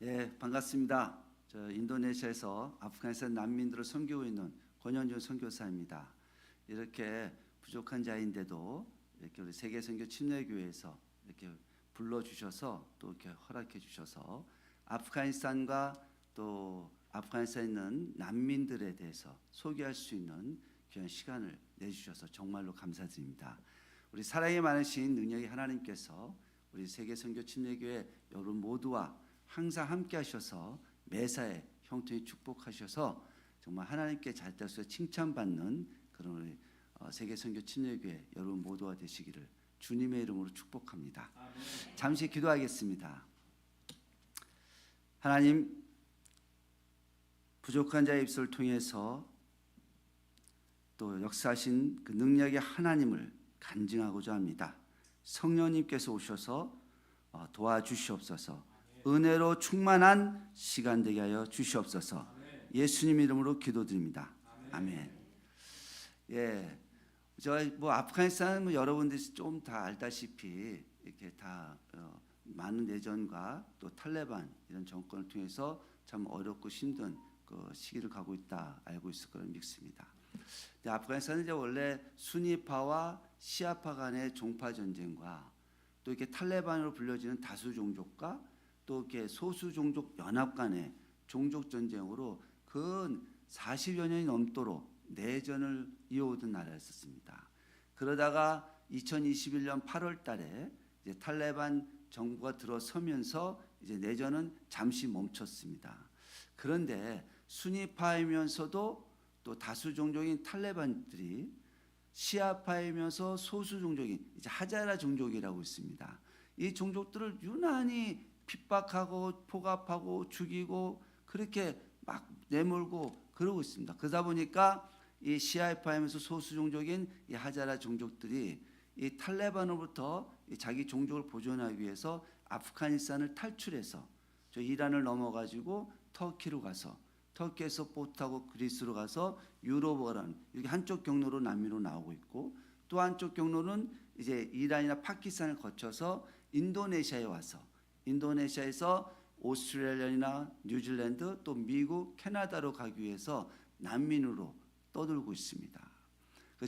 예, 반갑습니다. 저 인도네시아에서 아프가니스탄 난민들을 섬기고 있는 권현준 선교사입니다. 이렇게 부족한 자인데도 이렇게 우리 세계 선교 침례교회에서 이렇게 불러주셔서 또 이렇게 허락해 주셔서 아프가니스탄과 또 아프가니스탄에 있는 난민들에 대해서 소개할 수 있는 귀한 시간을 내주셔서 정말로 감사드립니다. 우리 사랑이 많으신 능력의 하나님께서 우리 세계 선교 침례교회 여러분 모두와 항상 함께 하셔서 매사에 형통히 축복하셔서 정말 하나님께 잘돼서 칭찬받는 그런 우리 세계 선교 침례교회 여러분 모두가 되시기를 주님의 이름으로 축복합니다. 아멘. 잠시 기도하겠습니다. 하나님, 부족한 자의 입술을 통해서 또 역사하신 그 능력의 하나님을 간증하고자 합니다. 성령님께서 오셔서 도와주시옵소서. 은혜로 충만한 시간 되게 하여 주시옵소서. 예수님 이름으로 기도드립니다. 아멘. 예, 저 아프가니스탄은 여러분들이 좀 다 알다시피 이렇게 다 많은 내전과 또 탈레반 이런 정권을 통해서 참 어렵고 힘든 그 시기를 가고 있다 알고 있을 거라 믿습니다. 아프가니스탄은 이제 원래 순위파와 시아파 간의 종파 전쟁과 또 이렇게 탈레반으로 불려지는 다수 종족과 또 이렇게 소수 종족 연합 간의 종족 전쟁으로 근 40여 년이 넘도록 내전을 이어오던 나라였었습니다. 그러다가 2021년 8월 달에 이제 탈레반 정부가 들어서면서 이제 내전은 잠시 멈췄습니다. 그런데 순위파이면서도 또 다수 종족인 탈레반들이 시아파이면서 소수 종족인 이제 하자라 종족이라고 있습니다. 이 종족들을 유난히 핍박하고 포갑하고 죽이고 그렇게 막 내몰고 그러고 있습니다. 그러다 보니까 이 시아파이면서 소수 종족인 이 하자라 종족들이 이 탈레반으로부터 이 자기 종족을 보존하기 위해서 아프가니스탄을 탈출해서 저 이란을 넘어가지고 터키로 가서 터키에서 보트 타고 그리스로 가서 유럽으로 가는 이렇게 한쪽 경로로 난민으로 나오고 있고 또 한쪽 경로는 이제 이란이나 파키스탄을 거쳐서 인도네시아에 와서 인도네시아에서 오스트레일리아나 뉴질랜드 또 미국, 캐나다로 가기 위해서 난민으로 떠들고 있습니다.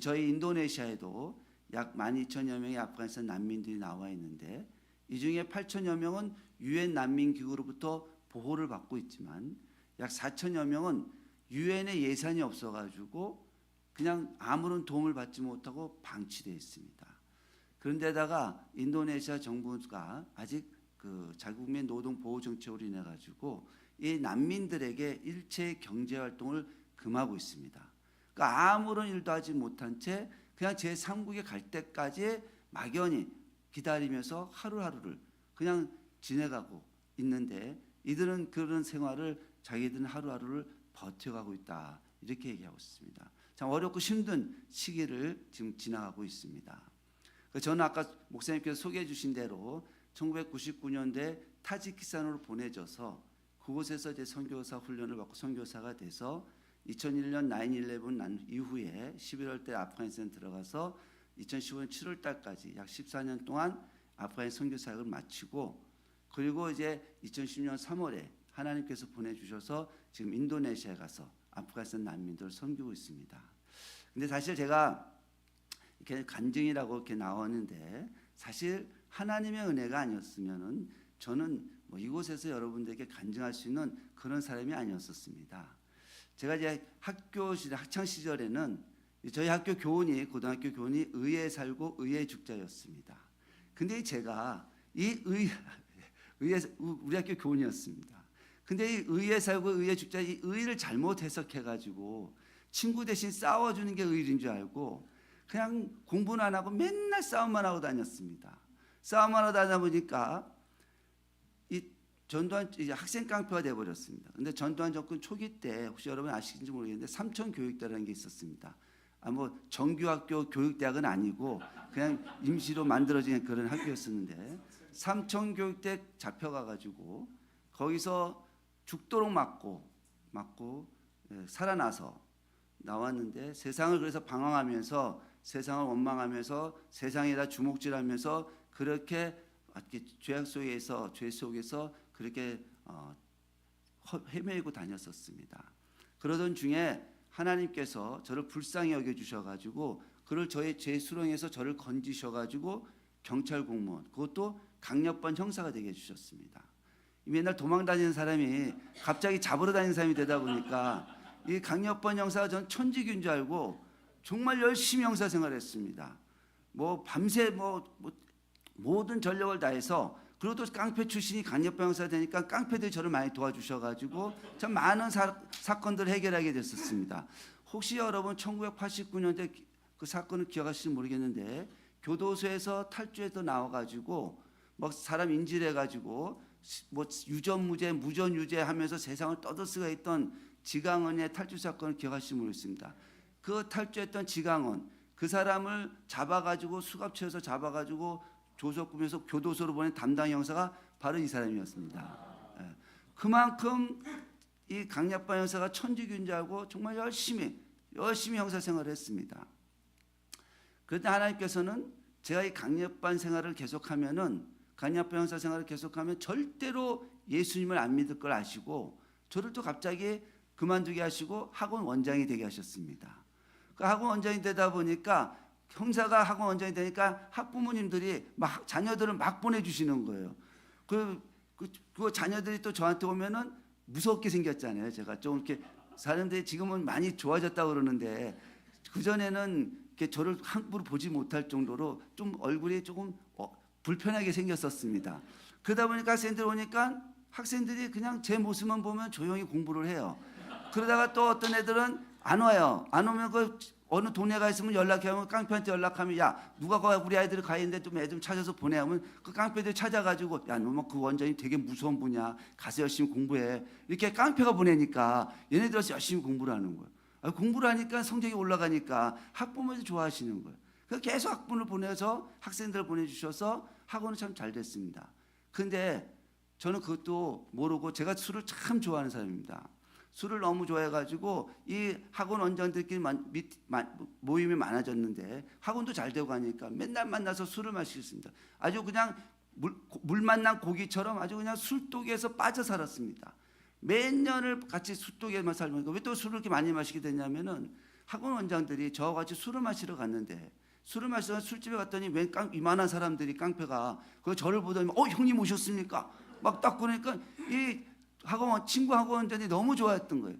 저희 인도네시아에도 약 12,000여 명의 아프가니스탄 난민들이 나와 있는데 이 중에 8,000여 명은 유엔 난민기구로부터 보호를 받고 있지만 약 4,000여 명은 유엔의 예산이 없어가지고 그냥 아무런 도움을 받지 못하고 방치되어 있습니다. 그런데다가 인도네시아 정부가 아직 그 자국민 노동 보호 정책으로 인해 가지고 이 난민들에게 일체 경제 활동을 금하고 있습니다. 그러니까 아무런 일도 하지 못한 채 그냥 제3국에 갈 때까지 막연히 기다리면서 하루하루를 그냥 지내가고 있는데 이들은 그런 생활을 자기들은 하루하루를 버텨가고 있다 이렇게 얘기하고 있습니다. 참 어렵고 힘든 시기를 지금 지나가고 있습니다. 저는 아까 목사님께서 소개해 주신 대로 1999년대 타지키스탄으로 보내져서 그곳에서 이제 선교사 훈련을 받고 선교사가 돼서 2001년 9/11 난 이후에 11월 때 아프가니스탄 들어가서 2015년 7월 달까지 약 14년 동안 아프가니스탄 선교 사역을 마치고 그리고 이제 2010년 3월에 하나님께서 보내주셔서 지금 인도네시아에 가서 아프가니스탄 난민들을 섬기고 있습니다. 근데 사실 제가 이렇게 간증이라고 이렇게 나왔는데 사실 하나님의 은혜가 아니었으면은 저는 이곳에서 여러분들에게 간증할 수 있는 그런 사람이 아니었었습니다. 제가 이제 학창 시절에는 저희 학교 교훈이 고등학교 교훈이 의에 살고 의에 죽자였습니다. 근데 제가 이 의에 우리 학교 교훈이었습니다. 근데 이 의에 살고 의에 죽자 이 의를 잘못 해석해 가지고 친구 대신 싸워주는 게 의인 줄 알고 그냥 공부는 안 하고 맨날 싸움만 하고 다녔습니다. 싸움만 하고 다니다 보니까 이 전두환 이제 학생 깡패가 돼버렸습니다. 근데 전두환 정권 초기 때 혹시 여러분 아시는지 모르겠는데 삼천교육대라는 게 있었습니다. 정규학교 교육대학은 아니고 그냥 임시로 만들어진 그런 학교였었는데 삼천교육대 잡혀가가지고 거기서 죽도록 맞고 살아나서 나왔는데 세상을 그래서 방황하면서 세상을 원망하면서 세상에다 주먹질하면서 그렇게 죄 속에서 그렇게 헤매고 다녔었습니다. 그러던 중에 하나님께서 저를 불쌍히 여겨주셔가지고 그를 저의 죄 수렁에서 저를 건지셔가지고 경찰 공무원, 그것도 강력반 형사가 되게 해주셨습니다. 맨날 도망 다니는 사람이 갑자기 잡으러 다니는 사람이 되다 보니까 이 강력반 형사가 전 천직인 줄 알고 정말 열심히 형사 생활했습니다. 뭐 밤새 모든 전력을 다해서, 그리고 또 깡패 출신이 강력반 형사 되니까 깡패들이 저를 많이 도와주셔가지고 참 많은 사건들을 해결하게 됐었습니다. 혹시 여러분 1989년대 그 사건을 기억하실지 모르겠는데 교도소에서 탈주해서 나와가지고 막 사람 인질해가지고 뭐 유전무죄, 무전유죄 하면서 세상을 떠들썩어 있던 지강원의 탈주 사건을 기억하실지 모르겠습니다. 그 탈주했던 지강원, 그 사람을 잡아가지고 수갑채에서 잡아가지고 조석구면서 교도소로 보낸 담당 형사가 바로 이 사람이었습니다. 그만큼 이 강약반 형사가 천직윤자하고 정말 열심히 형사 생활을 했습니다. 그런데 하나님께서는 제가 이 강력반 생활을 계속하면은, 강력반 형사 생활을 계속하면 절대로 예수님을 안 믿을 걸 아시고 저를 또 갑자기 그만두게 하시고 학원 원장이 되게 하셨습니다. 그 학원 원장이 되다 보니까, 형사가 학원 원장이 되니까 학부모님들이 막 자녀들을 막 보내주시는 거예요. 그 자녀들이 또 저한테 오면은 무섭게 생겼잖아요. 제가 좀 이렇게, 사람들이 지금은 많이 좋아졌다고 그러는데 그전에는 이렇게 저를 함부로 보지 못할 정도로 좀 얼굴이 조금 불편하게 생겼었습니다. 그러다 보니까 학생들 오니까 학생들이 그냥 제 모습만 보면 조용히 공부를 해요. 그러다가 또 어떤 애들은 안 와요. 안 오면 그 어느 동네 가 있으면 연락하면, 깡패한테 연락하면 야 누가 우리 아이들이 가 있는데 좀 애 좀 찾아서 보내 하면 그 깡패들 찾아가지고 야 너 그 원장이 되게 무서운 분이야, 가서 열심히 공부해, 이렇게 깡패가 보내니까 얘네들 와서 열심히 공부를 하는 거예요. 공부를 하니까 성적이 올라가니까 학부모들이 좋아하시는 거예요. 그래서 계속 학부모를 보내서 학생들을 보내주셔서 학원은 참 잘 됐습니다. 근데 저는 그것도 모르고, 제가 술을 참 좋아하는 사람입니다. 술을 너무 좋아해가지고 이 학원 원장들끼리 모임이 많아졌는데 학원도 잘 되고 하니까 맨날 만나서 술을 마시겠습니다. 아주 그냥 물 만난 고기처럼 아주 그냥 술독에서 빠져 살았습니다. 몇 년을 같이 술독에만 살면서, 왜 또 술을 이렇게 많이 마시게 됐냐면은 학원 원장들이 저와 같이 술을 마시러 갔는데, 술을 마시러 술집에 갔더니 웬 이만한 사람들이, 깡패가 그 저를 보더니 형님 오셨습니까? 막 딱 그러니까 이 친구 학원 원장이 너무 좋아했던 거예요.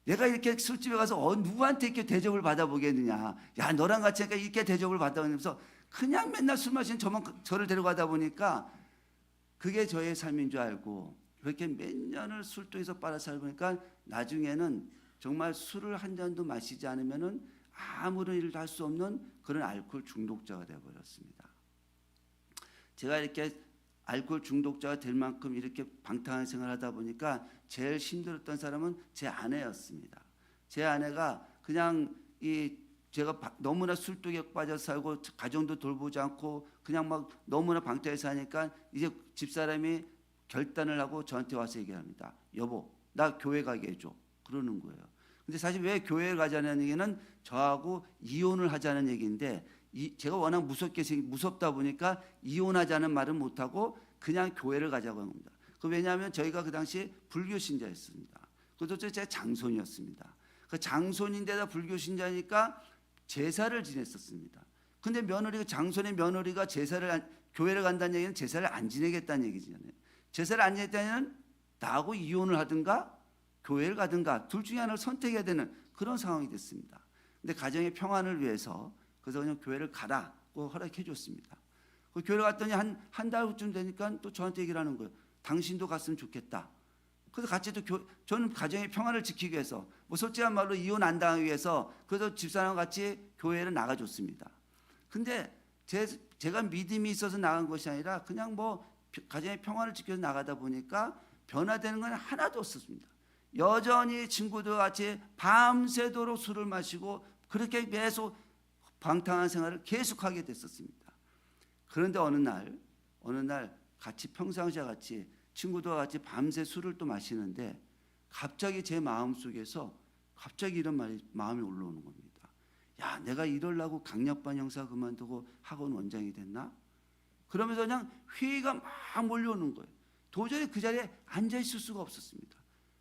내가 이렇게 술집에 가서 누구한테 이렇게 대접을 받아보겠느냐. 야 너랑 같이 하니까 이렇게 대접을 받아보면서 그냥 맨날 술 마시는 저를 데려가다 보니까 그게 저의 삶인 줄 알고 그렇게 몇 년을 술독에서 빨아 살보니까 나중에는 정말 술을 한 잔도 마시지 않으면은 아무런 일을 할 수 없는 그런 알코올 중독자가 되어버렸습니다. 제가 이렇게 알코올 중독자가 될 만큼 이렇게 방탕한 생활을 하다 보니까 제일 힘들었던 사람은 제 아내였습니다. 제 아내가 그냥 제가 너무나 술독에 빠져 살고 가정도 돌보지 않고 그냥 막 너무나 방탕해서 하니까 이제 집사람이 결단을 하고 저한테 와서 얘기합니다. 여보, 나 교회 가게 해줘. 그러는 거예요. 근데 사실 왜 교회를 가자는 얘기는 저하고 이혼을 하자는 얘기인데, 제가 워낙 무섭다 보니까 이혼하자는 말은 못하고 그냥 교회를 가자고 한 겁니다. 왜냐하면 저희가 그 당시에 불교 신자였습니다. 그것도 제 장손이었습니다. 그 장손인데다 불교 신자니까 제사를 지냈었습니다. 근데 장손의 며느리가 교회를 간다는 얘기는 제사를 안 지내겠다는 얘기잖아요. 제사를 안 지냈다면 나하고 이혼을 하든가 교회를 가든가 둘 중에 하나를 선택해야 되는 그런 상황이 됐습니다. 근데 가정의 평안을 위해서 그래서 그냥 교회를 가라고 허락해 줬습니다. 그 교회를 갔더니 한 달쯤 되니까 또 저한테 얘기를 하는 거예요. 당신도 갔으면 좋겠다. 그래서 같이 저는 가정의 평안을 지키기 위해서, 솔직한 말로 이혼 안 당하기 위해서, 그래서 집사람과 같이 교회를 나가줬습니다. 근데 제가 믿음이 있어서 나간 것이 아니라 그냥 가정의 평안을 지켜서 나가다 보니까 변화되는 건 하나도 없었습니다. 여전히 친구들과 같이 밤새도록 술을 마시고 그렇게 계속 방탕한 생활을 계속하게 됐었습니다. 그런데 어느 날 같이 평상시와 같이 친구들과 같이 밤새 술을 또 마시는데 갑자기 제 마음속에서 갑자기 이런 마음이 올라오는 겁니다. 야, 내가 이러려고 강력반 형사 그만두고 학원 원장이 됐나? 그러면서 그냥 회의가 막 몰려오는 거예요. 도저히 그 자리에 앉아 있을 수가 없었습니다.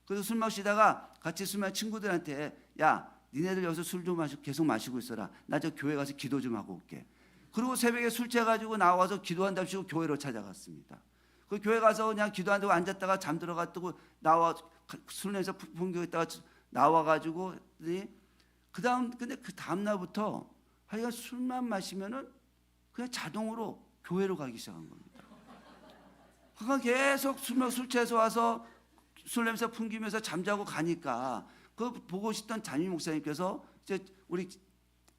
그래서 술 마시다가 같이 술 마신 친구들한테 야 니네들 여기서 술 좀 마시고 계속 마시고 있어라. 나 저 교회 가서 기도 좀 하고 올게. 그리고 새벽에 술 취해가지고 나와서 기도한답시고 교회로 찾아갔습니다. 그 교회 가서 그냥 기도한다고 앉았다가 잠들어갔다고 나와 술 내서 풍겨있다가 나와가지고 근데 그 다음 날부터 하여간 술만 마시면은 그냥 자동으로 교회로 가기 시작한 겁니다. 그러니까 계속 술 취해서 와서 술 냄새 풍기면서 잠자고 가니까 그 보고 싶던 담임 목사님께서 이제 우리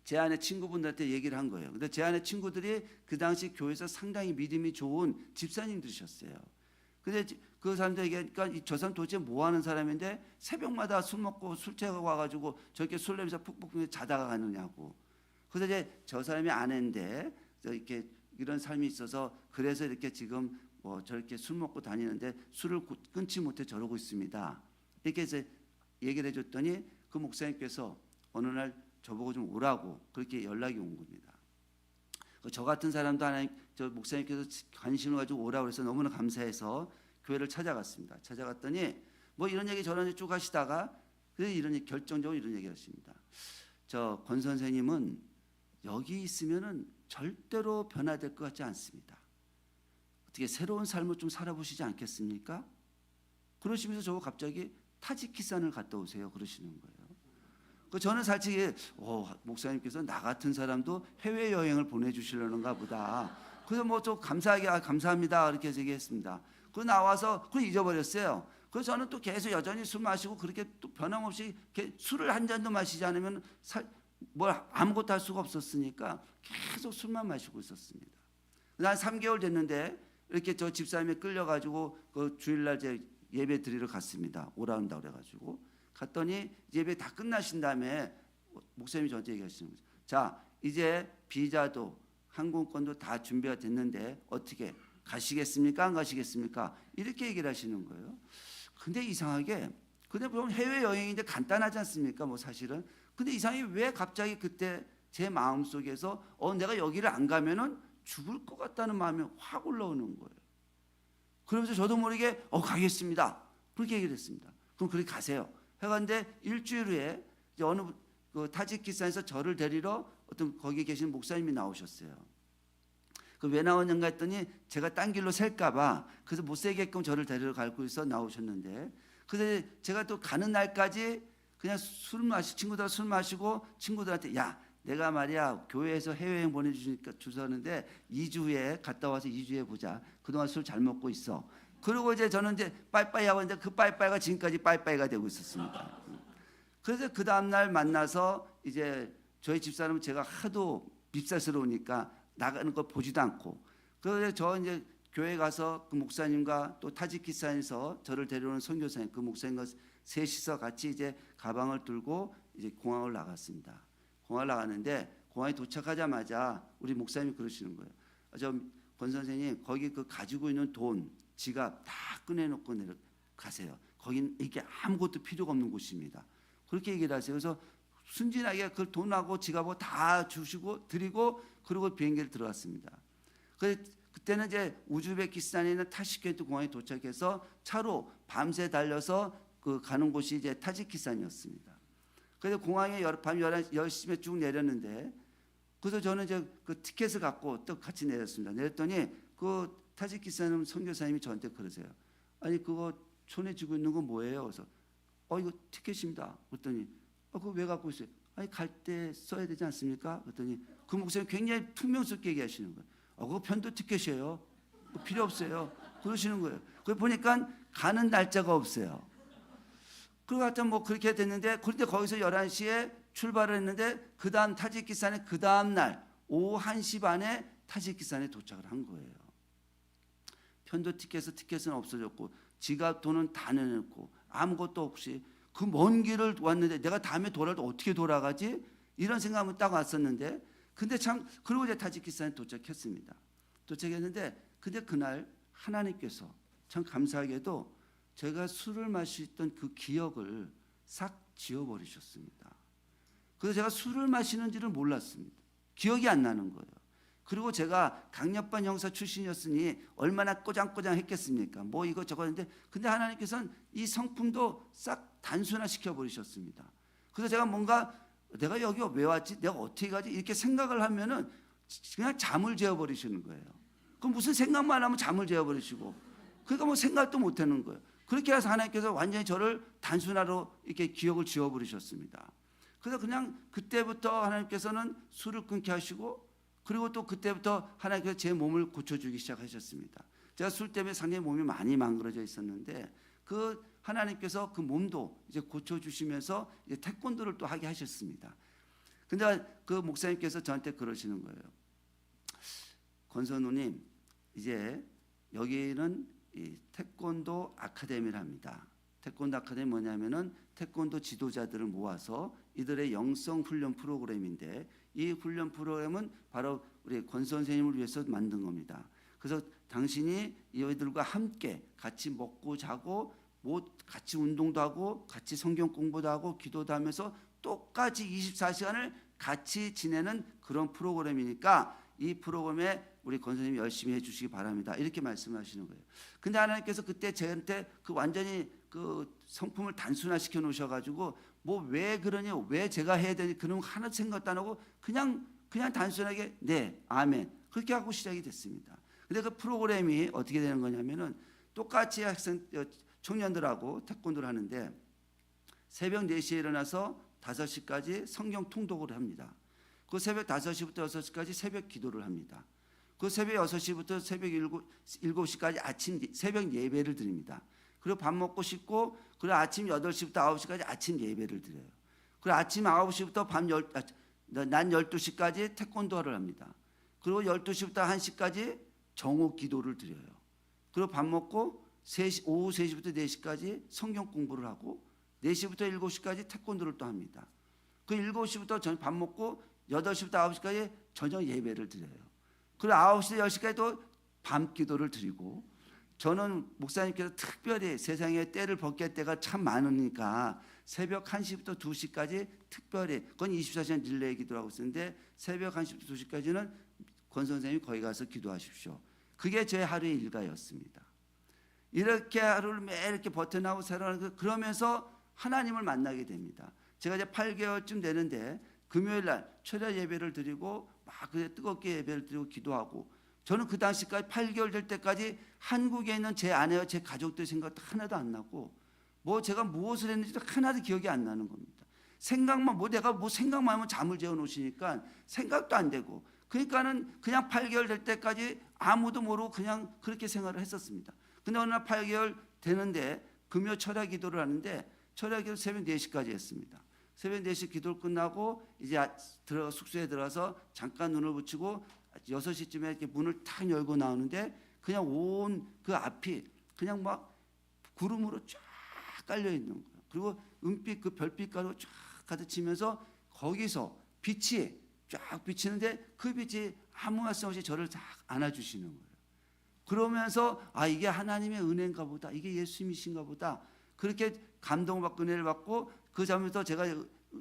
제 아내 친구분들한테 얘기를 한 거예요. 근데 제 아내 친구들이 그 당시 교회에서 상당히 믿음이 좋은 집사님들이셨어요. 근데 그 사람들 얘기하니까 저 사람 도대체 뭐 하는 사람인데 새벽마다 술 먹고 술 취하고 와가지고 저렇게 술 냄새 푹푹 자다가 가느냐고. 그래서 이제 저 사람이 아내인데 이렇게 이런 삶이 있어서 그래서 이렇게 지금 뭐 저렇게 술 먹고 다니는데 술을 끊지 못해 저러고 있습니다. 이렇게 해서 얘기를 해줬더니 그 목사님께서 어느 날 저보고 좀 오라고 그렇게 연락이 온 겁니다. 저 같은 사람도 하나님 저 목사님께서 관심을 가지고 오라고 해서 너무나 감사해서 교회를 찾아갔습니다. 찾아갔더니 뭐 이런 얘기 저런 얘기 쭉 하시다가 이런 결정적으로 이런 얘기를 하십니다. 저 권 선생님은 여기 있으면은 절대로 변화될 것 같지 않습니다. 어떻게 새로운 삶을 좀 살아보시지 않겠습니까? 그러시면서 저거 갑자기 타지키스탄을 갔다 오세요 그러시는 거예요. 저는 사실 목사님께서 나 같은 사람도 해외 여행을 보내주시려는가 보다. 그래서 뭐 좀 감사하게 감사합니다 이렇게 얘기했습니다. 그 나와서 그걸 잊어버렸어요. 그래서 저는 또 계속 여전히 술 마시고 그렇게 또 변함없이 술을 한 잔도 마시지 않으면 뭘 아무것도 할 수가 없었으니까 계속 술만 마시고 있었습니다. 한 3개월 됐는데 이렇게 저 집사님이 끌려가지고 그 주일날 제 예배 드리러 갔습니다. 오라 온다 그래가지고 갔더니 예배 다 끝나신 다음에 목사님이 저한테 얘기하시는 거죠. 자 이제 비자도 항공권도 다 준비가 됐는데 어떻게 가시겠습니까? 안 가시겠습니까? 이렇게 얘기를 하시는 거예요. 근데 이상하게 근데 보면 해외 여행인데 간단하지 않습니까? 뭐 사실은 근데 이상하게 왜 갑자기 그때 제 마음 속에서 내가 여기를 안 가면은 죽을 것 같다는 마음이 확 올라오는 거예요. 그러면서 저도 모르게 가겠습니다. 그렇게 얘기를 했습니다. 그럼 그렇게 가세요. 해갔는데 일주일 후에 이제 어느 그 타지키스탄에서 저를 데리러 어떤 거기 계신 목사님이 나오셨어요. 그 왜 나오는가 했더니 제가 딴 길로 셀까봐 그래서 못 세게끔 저를 데리러 가고 있어 나오셨는데 그래서 제가 또 가는 날까지 그냥 친구들 술 마시고 친구들한테 야 내가 말이야 교회에서 해외여행 보내주니까 주셨는데 2주 후에 갔다 와서 2주 후에 보자. 그동안 술 잘 먹고 있어. 그리고 이제 저는 이제 빠이빠이 하고 있는데 그 빠이빠이가 지금까지 빠이빠이가 되고 있었습니다. 그래서 그 다음날 만나서 이제 저희 집사람은 제가 하도 밉살스러우니까 나가는 거 보지도 않고 그래서 저 이제 교회 가서 그 목사님과 또 타지키스탄에서 저를 데려오는 선교사님 그 목사님과 셋이서 같이 이제 가방을 들고 이제 공항을 나갔습니다. 공항을 나갔는데 공항에 도착하자마자 우리 목사님이 그러시는 거예요. 저 권 선생님 거기 그 가지고 있는 돈 지갑 다 꺼내놓고 가세요. 거긴 이게 아무것도 필요가 없는 곳입니다. 그렇게 얘기를 하세요. 그래서 순진하게 그 돈하고 지갑하고 다 주시고 드리고 그리고 비행기를 들어갔습니다. 그때는 이제 우즈베키스탄에 있는 타시켄트 공항에 도착해서 차로 밤새 달려서 그 가는 곳이 이제 타지키스탄이었습니다. 그래서 공항에 밤 10시에 쭉 내렸는데 그래서 저는 이제 그 티켓을 갖고 또 같이 내렸습니다. 내렸더니 그 타지키스탄 선교사님이 저한테 그러세요. 아니 그거 손에 쥐고 있는 건 뭐예요? 그래서 이거 티켓입니다. 그랬더니 그거 왜 갖고 있어요? 아니 갈 때 써야 되지 않습니까? 그랬더니 그 목사님 굉장히 퉁명스럽게 얘기하시는 거예요. 그거 편도 티켓이에요. 필요 없어요. 그러시는 거예요. 그래 보니까 가는 날짜가 없어요. 그리고 하여튼 뭐 그렇게 됐는데 그런데 거기서 11시에 출발을 했는데 그 다음 타지키스탄에 그 다음 날 오후 1시 반에 타지키스탄에 도착을 한 거예요. 편도 티켓은 없어졌고 지갑 돈은 다 내놓고 아무것도 없이 그 먼 길을 왔는데 내가 다음에 돌아올 때 어떻게 돌아가지? 이런 생각은 딱 왔었는데 근데 참 그리고 이제 타지키스탄에 도착했습니다. 도착했는데 근데 그날 하나님께서 참 감사하게도 제가 술을 마시던 그 기억을 싹 지워버리셨습니다. 그래서 제가 술을 마시는지를 몰랐습니다. 기억이 안 나는 거예요. 그리고 제가 강력반 형사 출신이었으니 얼마나 꼬장꼬장했겠습니까? 뭐 이거 저거 했는데, 근데 하나님께서는 이 성품도 싹 단순화시켜 버리셨습니다. 그래서 제가 뭔가 내가 여기 왜 왔지? 내가 어떻게 가지? 이렇게 생각을 하면은 그냥 잠을 재워 버리시는 거예요. 그럼 무슨 생각만 하면 잠을 재워 버리시고, 그러니까 뭐 생각도 못 하는 거예요. 그렇게 해서 하나님께서 완전히 저를 단순화로 이렇게 기억을 지워 버리셨습니다. 그래서 그냥 그때부터 하나님께서는 술을 끊게 하시고, 그리고 또 그때부터 하나님께서 제 몸을 고쳐주기 시작하셨습니다. 제가 술 때문에 상당히 몸이 많이 망가져 있었는데, 그 하나님께서 그 몸도 이제 고쳐주시면서 이제 태권도를 또 하게 하셨습니다. 근데 그 목사님께서 저한테 그러시는 거예요. 권선우님, 이제 여기는 이 태권도 아카데미랍니다. 태권도 아카데미 뭐냐면은 태권도 지도자들을 모아서 이들의 영성 훈련 프로그램인데, 이 훈련 프로그램은 바로 우리 권 선생님을 위해서 만든 겁니다. 그래서 당신이 이들과 함께 같이 먹고 자고 뭐 같이 운동도 하고 같이 성경 공부도 하고 기도도 하면서 똑같이 24시간을 같이 지내는 그런 프로그램이니까 이 프로그램에 우리 권 선생님이 열심히 해주시기 바랍니다. 이렇게 말씀하시는 거예요. 근데 하나님께서 그때 저한테 그 완전히 그 성품을 단순화시켜 놓으셔가지고 뭐 왜 그러니, 왜 제가 해야 되니, 그런 하나도 생각도 안 하고 그냥 단순하게 네, 아멘, 그렇게 하고 시작이 됐습니다. 근데 그 프로그램이 어떻게 되는 거냐면은 똑같이 청년들하고 태권도를 하는데 새벽 4시에 일어나서 5시까지 성경 통독을 합니다. 그 새벽 5시부터 6시까지 새벽 기도를 합니다. 그 새벽 6시부터 새벽 7시까지 아침 새벽 예배를 드립니다. 그리고 밥 먹고 씻고, 그리고 아침 8시부터 9시까지 아침 예배를 드려요. 그리고 아침 9시부터 낮 12시까지 태권도를 합니다. 그리고 12시부터 1시까지 정오 기도를 드려요. 그리고 밥 먹고 오후 3시부터 4시까지 성경 공부를 하고, 4시부터 7시까지 태권도를 또 합니다. 그 7시부터 밥 먹고 8시부터 9시까지 저녁 예배를 드려요. 그리고 9시부터 10시까지 또 밤 기도를 드리고, 저는 목사님께서 특별히 세상에 때를 벗길 때가 참 많으니까 새벽 1시부터 2시까지 특별히, 그건 24시간 릴레이 기도라고 쓰는데, 새벽 1시부터 2시까지는 권 선생님이 거기 가서 기도하십시오. 그게 제 하루의 일과였습니다. 이렇게 하루를 매일 이렇게 버텨나가고 살아가는, 그러면서 하나님을 만나게 됩니다. 제가 이제 8개월쯤 되는데 금요일 날 철야 예배를 드리고 막 뜨겁게 예배를 드리고 기도하고, 저는 그 당시까지 8개월 될 때까지 한국에 있는 제 아내와 제 가족들 생각도 하나도 안 나고, 뭐 제가 무엇을 했는지도 하나도 기억이 안 나는 겁니다. 생각만, 내가 생각만 하면 잠을 재워 놓으시니까 생각도 안 되고, 그러니까는 그냥 8개월 될 때까지 아무도 모르고 그냥 그렇게 생활을 했었습니다. 근데 어느 날 8개월 되는데 금요 철야 기도를 하는데, 철야 기도 새벽 4시까지 했습니다. 새벽 4시 기도를 끝나고 이제 숙소에 들어가서 잠깐 눈을 붙이고 6시쯤에 이렇게 문을 탁 열고 나오는데, 그냥 온 그 앞이 그냥 막 구름으로 쫙 깔려 있는 거예요. 그리고 은빛 그 별빛 가루 쫙 가득 치면서 거기서 빛이 쫙 비치는데, 그 빛이 아무 말씀 없이 저를 딱 안아주시는 거예요. 그러면서 이게 하나님의 은혜인가 보다, 이게 예수님이신가 보다, 그렇게 감동을 받고 은혜를 받고, 그 점에서 제가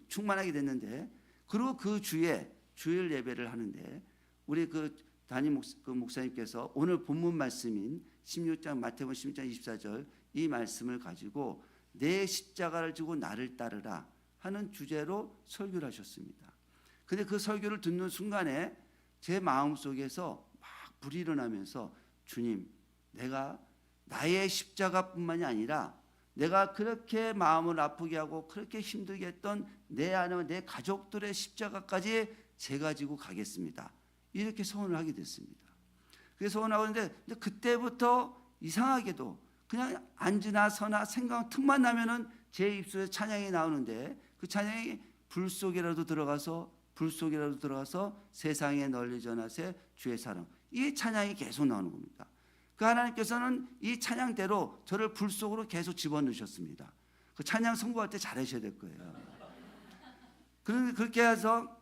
충만하게 됐는데, 그리고 그 주에 주일 예배를 하는데 우리 그 담임 목사님께서 오늘 본문 말씀인 16장 마태복음 16장 24절 이 말씀을 가지고 내 십자가를 지고 나를 따르라 하는 주제로 설교를 하셨습니다. 근데 그 설교를 듣는 순간에 제 마음속에서 막 불이 일어나면서, 주님, 내가 나의 십자가뿐만이 아니라 내가 그렇게 마음을 아프게 하고 그렇게 힘들게 했던 내 아내와 내 가족들의 십자가까지 제가 지고 가겠습니다. 이렇게 소원을 하게 됐습니다. 그래서 소원하고 있는데, 근데 그때부터 이상하게도 그냥 앉으나 서나 생각 틈만 나면은 제 입술에 찬양이 나오는데, 그 찬양이 불 속이라도 들어가서 세상에 널리 전하세 주의 사랑, 이 찬양이 계속 나오는 겁니다. 그 하나님께서는 이 찬양대로 저를 불 속으로 계속 집어넣으셨습니다. 그 찬양 선고할 때 잘하셔야 될 거예요. 그렇게 해서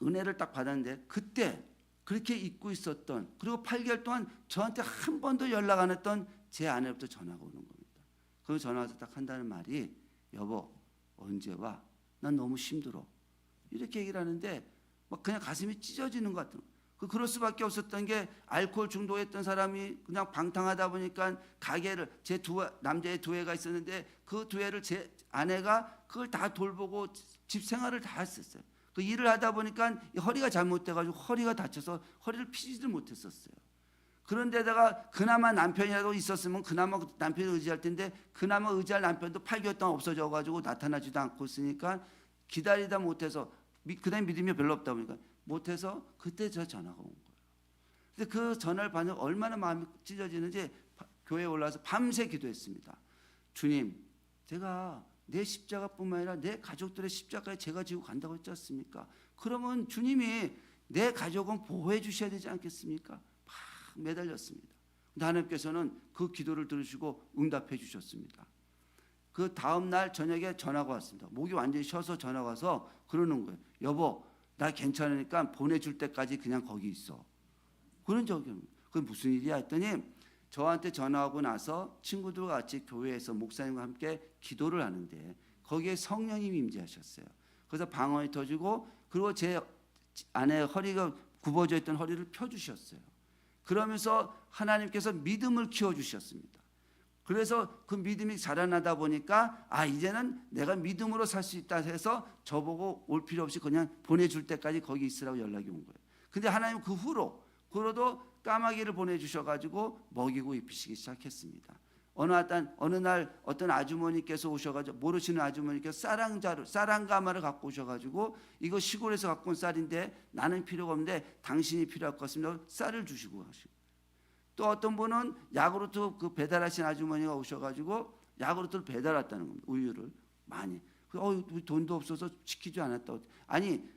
은혜를 딱 받았는데, 그때 그렇게 잊고 있었던, 그리고 8개월 동안 저한테 한 번도 연락 안 했던 제 아내부터 전화가 오는 겁니다. 그 전화 와서 딱 한다는 말이, 여보 언제 와? 난 너무 힘들어. 이렇게 얘기를 하는데 막 그냥 가슴이 찢어지는 것 같은. 그럴 수밖에 없었던 게 알코올 중독했던 사람이 그냥 방탕하다 보니까 가게를 남자의 두 애가 있었는데 그 두 애를 제 아내가 그걸 다 돌보고 집 생활을 다 했었어요. 그 일을 하다 보니까 허리가 잘못돼가지고 허리가 다쳐서 허리를 펴지를 못했었어요. 그런데다가 그나마 남편이라도 있었으면 그나마 남편을 의지할 텐데 그나마 의지할 남편도 8개월 동안 없어져가지고 나타나지도 않고 있으니까 기다리다 못해서 그다음에 믿음이 별로 없다 보니까 못해서 그때 저 전화가 온 거예요. 근데 그 전화를 받는 얼마나 마음이 찢어지는지 교회에 올라와서 밤새 기도했습니다. 주님, 제가 내 십자가뿐만 아니라 내 가족들의 십자가에 제가 지고 간다고 했지 않습니까? 그러면 주님이 내 가족은 보호해 주셔야 되지 않겠습니까? 막 매달렸습니다. 근데 하나님께서는 그 기도를 들으시고 응답해 주셨습니다. 그 다음 날 저녁에 전화가 왔습니다. 목이 완전히 쉬어서 전화가 와서 그러는 거예요. 여보, 나 괜찮으니까 보내줄 때까지 그냥 거기 있어. 그런 적이 없는 거예요. 그게 무슨 일이야 했더니 저한테 전화하고 나서 친구들과 같이 교회에서 목사님과 함께 기도를 하는데 거기에 성령님이 임재하셨어요. 그래서 방언이 터지고 그리고 제 아내 허리가 굽어져 있던 허리를 펴주셨어요. 그러면서 하나님께서 믿음을 키워주셨습니다. 그래서 그 믿음이 자라나다 보니까 이제는 내가 믿음으로 살 수 있다 해서 저보고 올 필요 없이 그냥 보내줄 때까지 거기 있으라고 연락이 온 거예요. 근데 하나님 그 후로도 까마귀를 보내주셔가지고 먹이고 입히시기 시작했습니다. 어느 날 어떤 아주머니께서 오셔가지고 모르시는 아주머니께서 쌀한가마를 갖고 오셔가지고 이거 시골에서 갖고 온 쌀인데 나는 필요가 없는데 당신이 필요할 것 같습니다. 쌀을 주시고 가시고 또 어떤 분은 야구르트 그 배달하신 아주머니가 오셔가지고 야구르트를 배달 왔다는 겁니다. 우유를 많이. 돈도 없어서 시키지 않았다고. 아니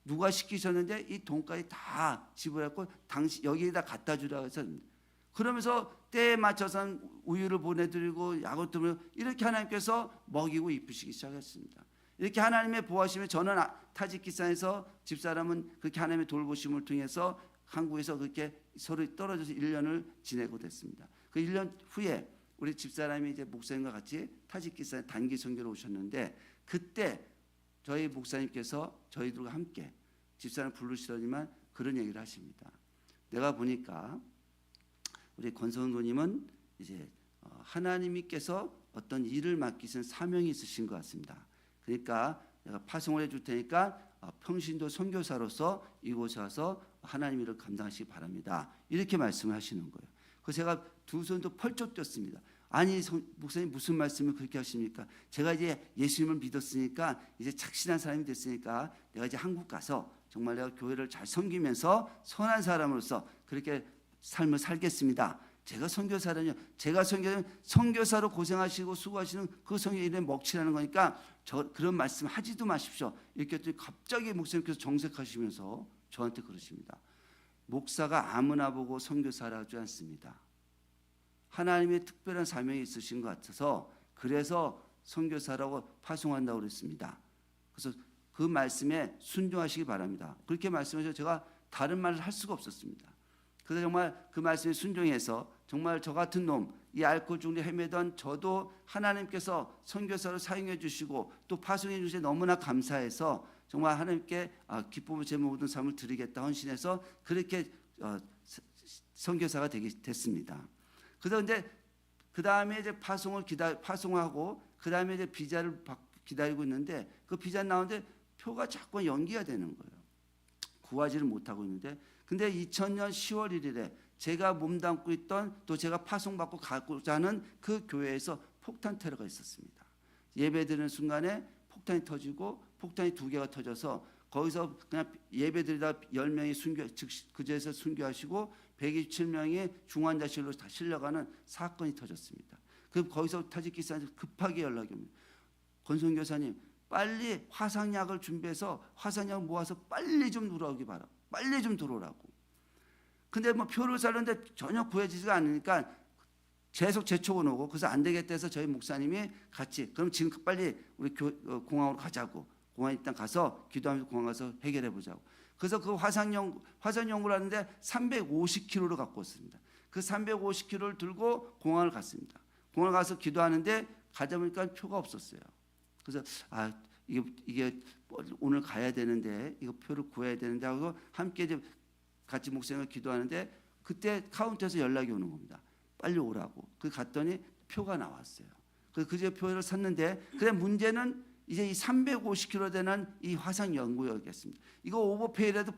누가 시키셨는데 이 돈까지 다 지불했고 당신 여기에다 갖다 주라고 해서 그러면서 때에 맞춰서 우유를 보내드리고 야구르트를 이렇게 하나님께서 먹이고 입히시기 시작했습니다. 이렇게 하나님의 보호하심에 저는 타지키스탄에서 집사람은 그렇게 하나님의 돌보심을 통해서 한국에서 그렇게 서로 떨어져서 1년을 지내고 됐습니다. 그 1년 후에 우리 집사람이 이제 목사님과 같이 타지키스탄에 단기 선교로 오셨는데 그때 저희 목사님께서 저희들과 함께 집사람 부르시더니만 그런 얘기를 하십니다. 내가 보니까 우리 권성도님은 이제 하나님께서 어떤 일을 맡기신 사명이 있으신 것 같습니다. 그러니까 내가 파송을 해줄 테니까 평신도 선교사로서 이곳에 와서 하나님 일을 감당하시기 바랍니다. 이렇게 말씀을 하시는 거예요. 그래서 제가 두 손도 펄쩍 뛰었습니다. 아니 목사님 무슨 말씀을 그렇게 하십니까? 제가 이제 예수님을 믿었으니까 이제 착신한 사람이 됐으니까 내가 이제 한국 가서 정말 내가 교회를 잘 섬기면서 선한 사람으로서 그렇게 삶을 살겠습니다. 제가 선교사라뇨. 제가 선교사로 고생하시고 수고하시는 그 성의 일에 먹칠하는 거니까 그런 말씀 하지도 마십시오. 이렇게 했더니 갑자기 목사님께서 정색하시면서 저한테 그러십니다. 목사가 아무나 보고 선교사라 하지 않습니다. 하나님의 특별한 사명이 있으신 것 같아서 그래서 선교사라고 파송한다고 그랬습니다. 그래서 그 말씀에 순종하시기 바랍니다. 그렇게 말씀하셔서 제가 다른 말을 할 수가 없었습니다. 그래서 정말 그 말씀에 순종해서 정말 저 같은 놈, 이 알코올 중독에 헤매던 저도 하나님께서 선교사로 사용해 주시고 또 파송해 주셔서 너무나 감사해서 정말 하나님께 기쁨을 제 모든 삶을 드리겠다 헌신해서 그렇게 선교사가 됐습니다. 그래서 이제 그 다음에 이제 파송하고 그 다음에 이제 비자를 기다리고 있는데 그 비자 나오는데 표가 자꾸 연기가 되는 거예요. 구하지를 못하고 있는데 근데 2000년 10월 1일에 제가 몸담고 있던 또 제가 파송받고 가고자 하는 그 교회에서 폭탄 테러가 있었습니다. 예배드리는 순간에 폭탄이 터지고 폭탄이 2개가 터져서 거기서 그냥 예배드리다 10명이 그제서 순교하시고 127명이 중환자실로 다 실려가는 사건이 터졌습니다. 그럼 거기서 타지키스탄에서 급하게 연락이 옵니다. 권성교사님 빨리 화상약을 준비해서 화상약을 모아서 빨리 좀 들어오기 바라. 빨리 좀 들어오라고. 근데 뭐 표를 살렸는데 전혀 구해지지가 않으니까 계속 재촉은 오고 그래서 안 되겠다 해서 저희 목사님이 같이 그럼 지금 빨리 우리 공항으로 가자고. 공항에 일단 가서 기도하면서 공항 가서 해결해 보자고. 그래서 그 화상연구를 하는데 350kg를 갖고 왔습니다. 그 350kg를 들고 공항을 갔습니다. 공항 가서 기도하는데 가다 보니까 표가 없었어요. 그래서 이게 오늘 가야 되는데 이거 표를 구해야 되는데 하고 함께 이제 같이 목사님과 기도하는데 그때 카운터에서 연락이 오는 겁니다. 빨리 오라고. 그 갔더니 표가 나왔어요. 그제 표를 샀는데 그래 문제는 이제 이 350km 되는 이 화상 연구였겠습니다. 이거 오버페이라도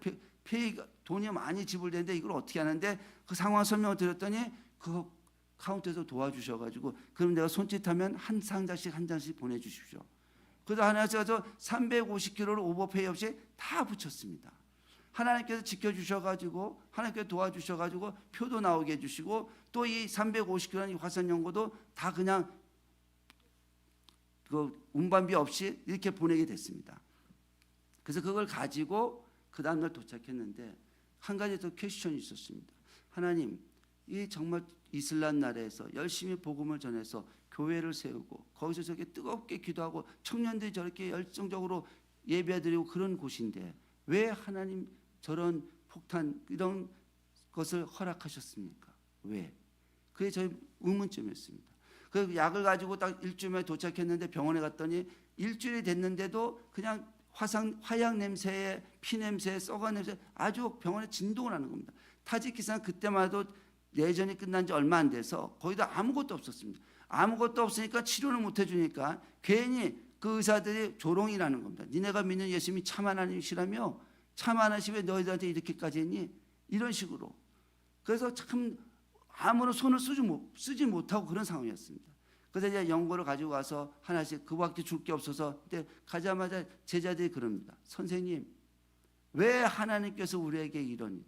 페이가 돈이 많이 지불되는데 이걸 어떻게 하는데 그 상황 설명을 드렸더니 그 카운터에서 도와주셔가지고 그럼 내가 손짓하면 한 상자씩 한 장씩 보내주십시오. 그래서 하나님께서 350km를 오버페이 없이 다 붙였습니다. 하나님께서 지켜주셔가지고 하나님께서 도와주셔가지고 표도 나오게 해주시고 또 이 350km 화산 연구도 다 그냥 그 운반비 없이 이렇게 보내게 됐습니다. 그래서 그걸 가지고 그 다음날 도착했는데 한 가지 더 퀘스천이 있었습니다. 하나님, 이 정말 이슬람 나라에서 열심히 복음을 전해서 교회를 세우고 거기서 저렇게 뜨겁게 기도하고 청년들이 저렇게 열정적으로 예배드리고 그런 곳인데 왜 하나님 저런 폭탄 이런 것을 허락하셨습니까? 왜? 그게 저희 의문점이었습니다. 그 약을 가지고 딱 일주일 만에 도착했는데 병원에 갔더니 일주일이 됐는데도 그냥 화약 냄새에 피 냄새에 썩은 냄새 아주 병원에 진동을 하는 겁니다. 타지키스탄 그때만 해도 내전이 끝난 지 얼마 안 돼서 거기다 아무것도 없었습니다. 아무것도 없으니까 치료를 못 해주니까 괜히 그 의사들이 조롱이라는 겁니다. 니네가 믿는 예수님이 참 하나님이시라며 참 하나님이 왜 너희들한테 이렇게까지 했니? 이런 식으로. 그래서 참 아무런 손을 쓰지 못하고 그런 상황이었습니다. 그래서 이제 연고를 가지고 가서 하나씩 그밖에 줄 게 없어서 그때 가자마자 제자들이 그럽니다. 선생님, 왜 하나님께서 우리에게 이러니?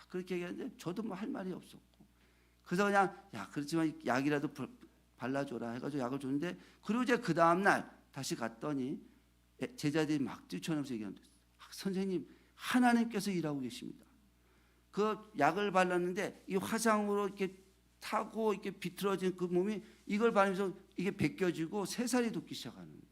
그렇게 얘기하는데 저도 뭐 할 말이 없었고. 그래서 그냥 야 그렇지만 약이라도 발라줘라 해가지고 약을 줬는데 그리고 이제 그 다음날 다시 갔더니 제자들이 막 뛰쳐나오면서 얘기하는데 선생님 하나님께서 일하고 계십니다. 그 약을 발랐는데 이 화상으로 이렇게 타고 이렇게 비틀어진 그 몸이 이걸 바르면서 이게 벗겨지고 새살이 돋기 시작하는 거예요.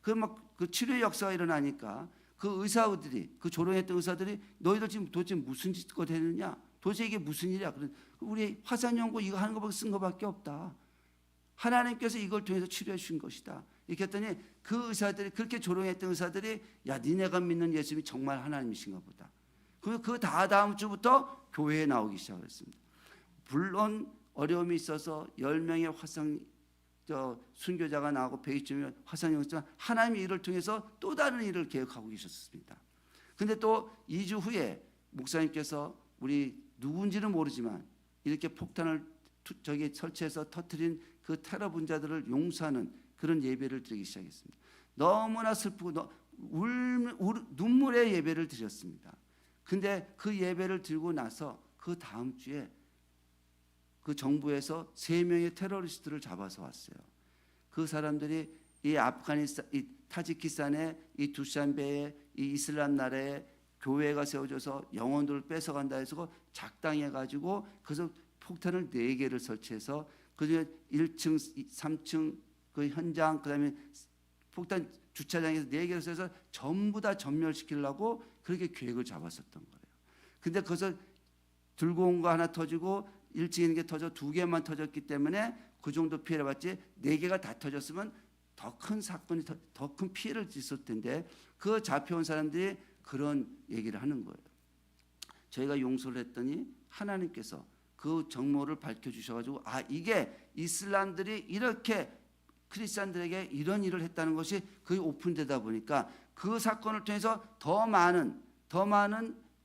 그 막 그 치료의 역사가 일어나니까 그 의사들이 그 조롱했던 의사들이 너희들 지금 도대체 무슨 짓거 되느냐? 도대체 이게 무슨 일이야? 그런 우리 화상 연구 이거 하는 거밖에 쓴 거밖에 없다. 하나님께서 이걸 통해서 치료해 주신 것이다. 이렇게 했더니 그 의사들이 그렇게 조롱했던 의사들이 야 니네가 믿는 예수님이 정말 하나님이신가 보다. 그 다음 주부터 교회에 나오기 시작했습니다. 물론 어려움이 있어서 10명의 화상 순교자가 나오고 120명의 화상 영수지만 하나님의 일을 통해서 또 다른 일을 계획하고 계셨습니다. 근데 또 2주 후에 목사님께서 우리 누군지는 모르지만 이렇게 폭탄을 저기 설치해서 터뜨린 그 테러 분자들을 용서하는 그런 예배를 드리기 시작했습니다. 너무나 슬프고 눈물의 예배를 드렸습니다. 근데 그 예배를 드리고 나서 그 다음 주에 그 정부에서 3명의 테러리스트를 잡아서 왔어요. 그 사람들이 이 아프가니스탄, 이 타지키스탄의 이 두샨베의 이 이슬람 나라에 교회가 세워져서 영혼들을 뺏어간다 해서 작당해가지고 그래서 폭탄을 4개를 설치해서 그중에 1층, 3층 그 현장 그다음에 폭탄 주차장에서 4개를 써서 전부 다 전멸시키려고 그렇게 계획을 잡았었던 거예요. 근데 거기서 들고 온 거 하나 터지고 1층에 있는 게 터져 2개만 터졌기 때문에 그 정도 피해를 받지 4개가 다 터졌으면 더 큰 사건이 더 큰 피해를 있을 텐데 그 잡혀온 사람들이 그런 얘기를 하는 거예요. 저희가 용서를 했더니 하나님께서 그 정모를 밝혀주셔가지고 아 이게 이슬람들이 이렇게 크리스찬들에게 이런 일을 했다는 것이 거의 오픈되다 보니까 그 사건을 통해서 더 많은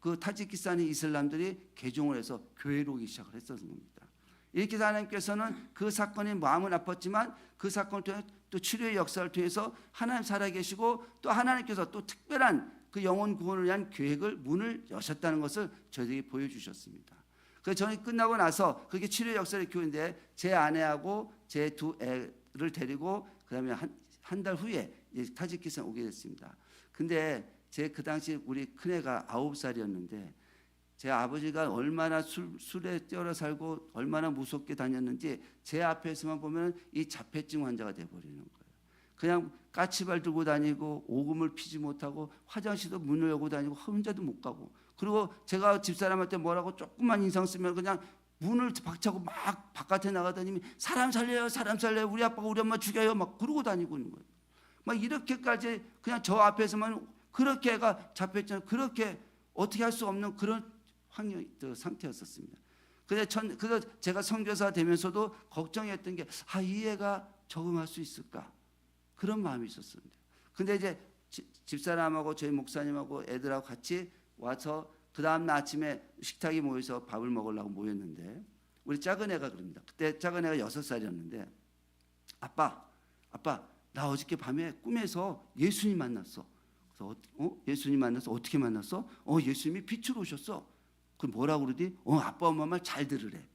그 타지키스탄의 이슬람들이 개종을 해서 교회로 오기 시작을 했었던 겁니다. 이렇게 하나님께서는 그 사건이 마음은 아팠지만 그 사건을 통해 또 치료의 역사를 통해서 하나님 살아계시고 또 하나님께서 또 특별한 그 영혼 구원을 위한 계획을 문을 여셨다는 것을 저희에게 보여주셨습니다. 그래서 저는 끝나고 나서 그게 치료의 역사의 교회인데 제 아내하고 제 2애를 데리고 그다음에 한 달 후에 타지키스탄 오게 됐습니다. 근데 제 그 당시 우리 큰애가 9살이었는데 제 아버지가 얼마나 술에 뛰어러 살고 얼마나 무섭게 다녔는지 제 앞에서만 보면 이 자폐증 환자가 돼버리는 거예요. 그냥 까치발 들고 다니고 오금을 피지 못하고 화장실도 문을 열고 다니고 혼자도 못 가고 그리고 제가 집사람한테 뭐라고 조금만 인상 쓰면 그냥 문을 박차고 막 바깥에 나가더니 사람 살려요 사람 살려요 우리 아빠가 우리 엄마 죽여요 막 그러고 다니고 있는 거예요. 막 이렇게까지 그냥 저 앞에서만 그렇게 애가 잡혔잖아요. 그렇게 어떻게 할 수 없는 그런 상태였었습니다. 그래서 제가 선교사 되면서도 걱정했던 게 이 애가 적응할 수 있을까? 그런 마음이 있었습니다. 근데 이제 집사람하고 저희 목사님하고 애들하고 같이 와서 그 다음날 아침에 식탁에 모여서 밥을 먹으려고 모였는데 우리 작은 애가 그럽니다. 그때 작은 애가 6살이었는데 아빠 나 어저께 밤에 꿈에서 예수님 만났어. 그래서 예수님 만나서 어떻게 만났어? 예수님이 빛으로 오셨어. 그 뭐라고 그러지? 아빠 엄마 말 잘 들으래.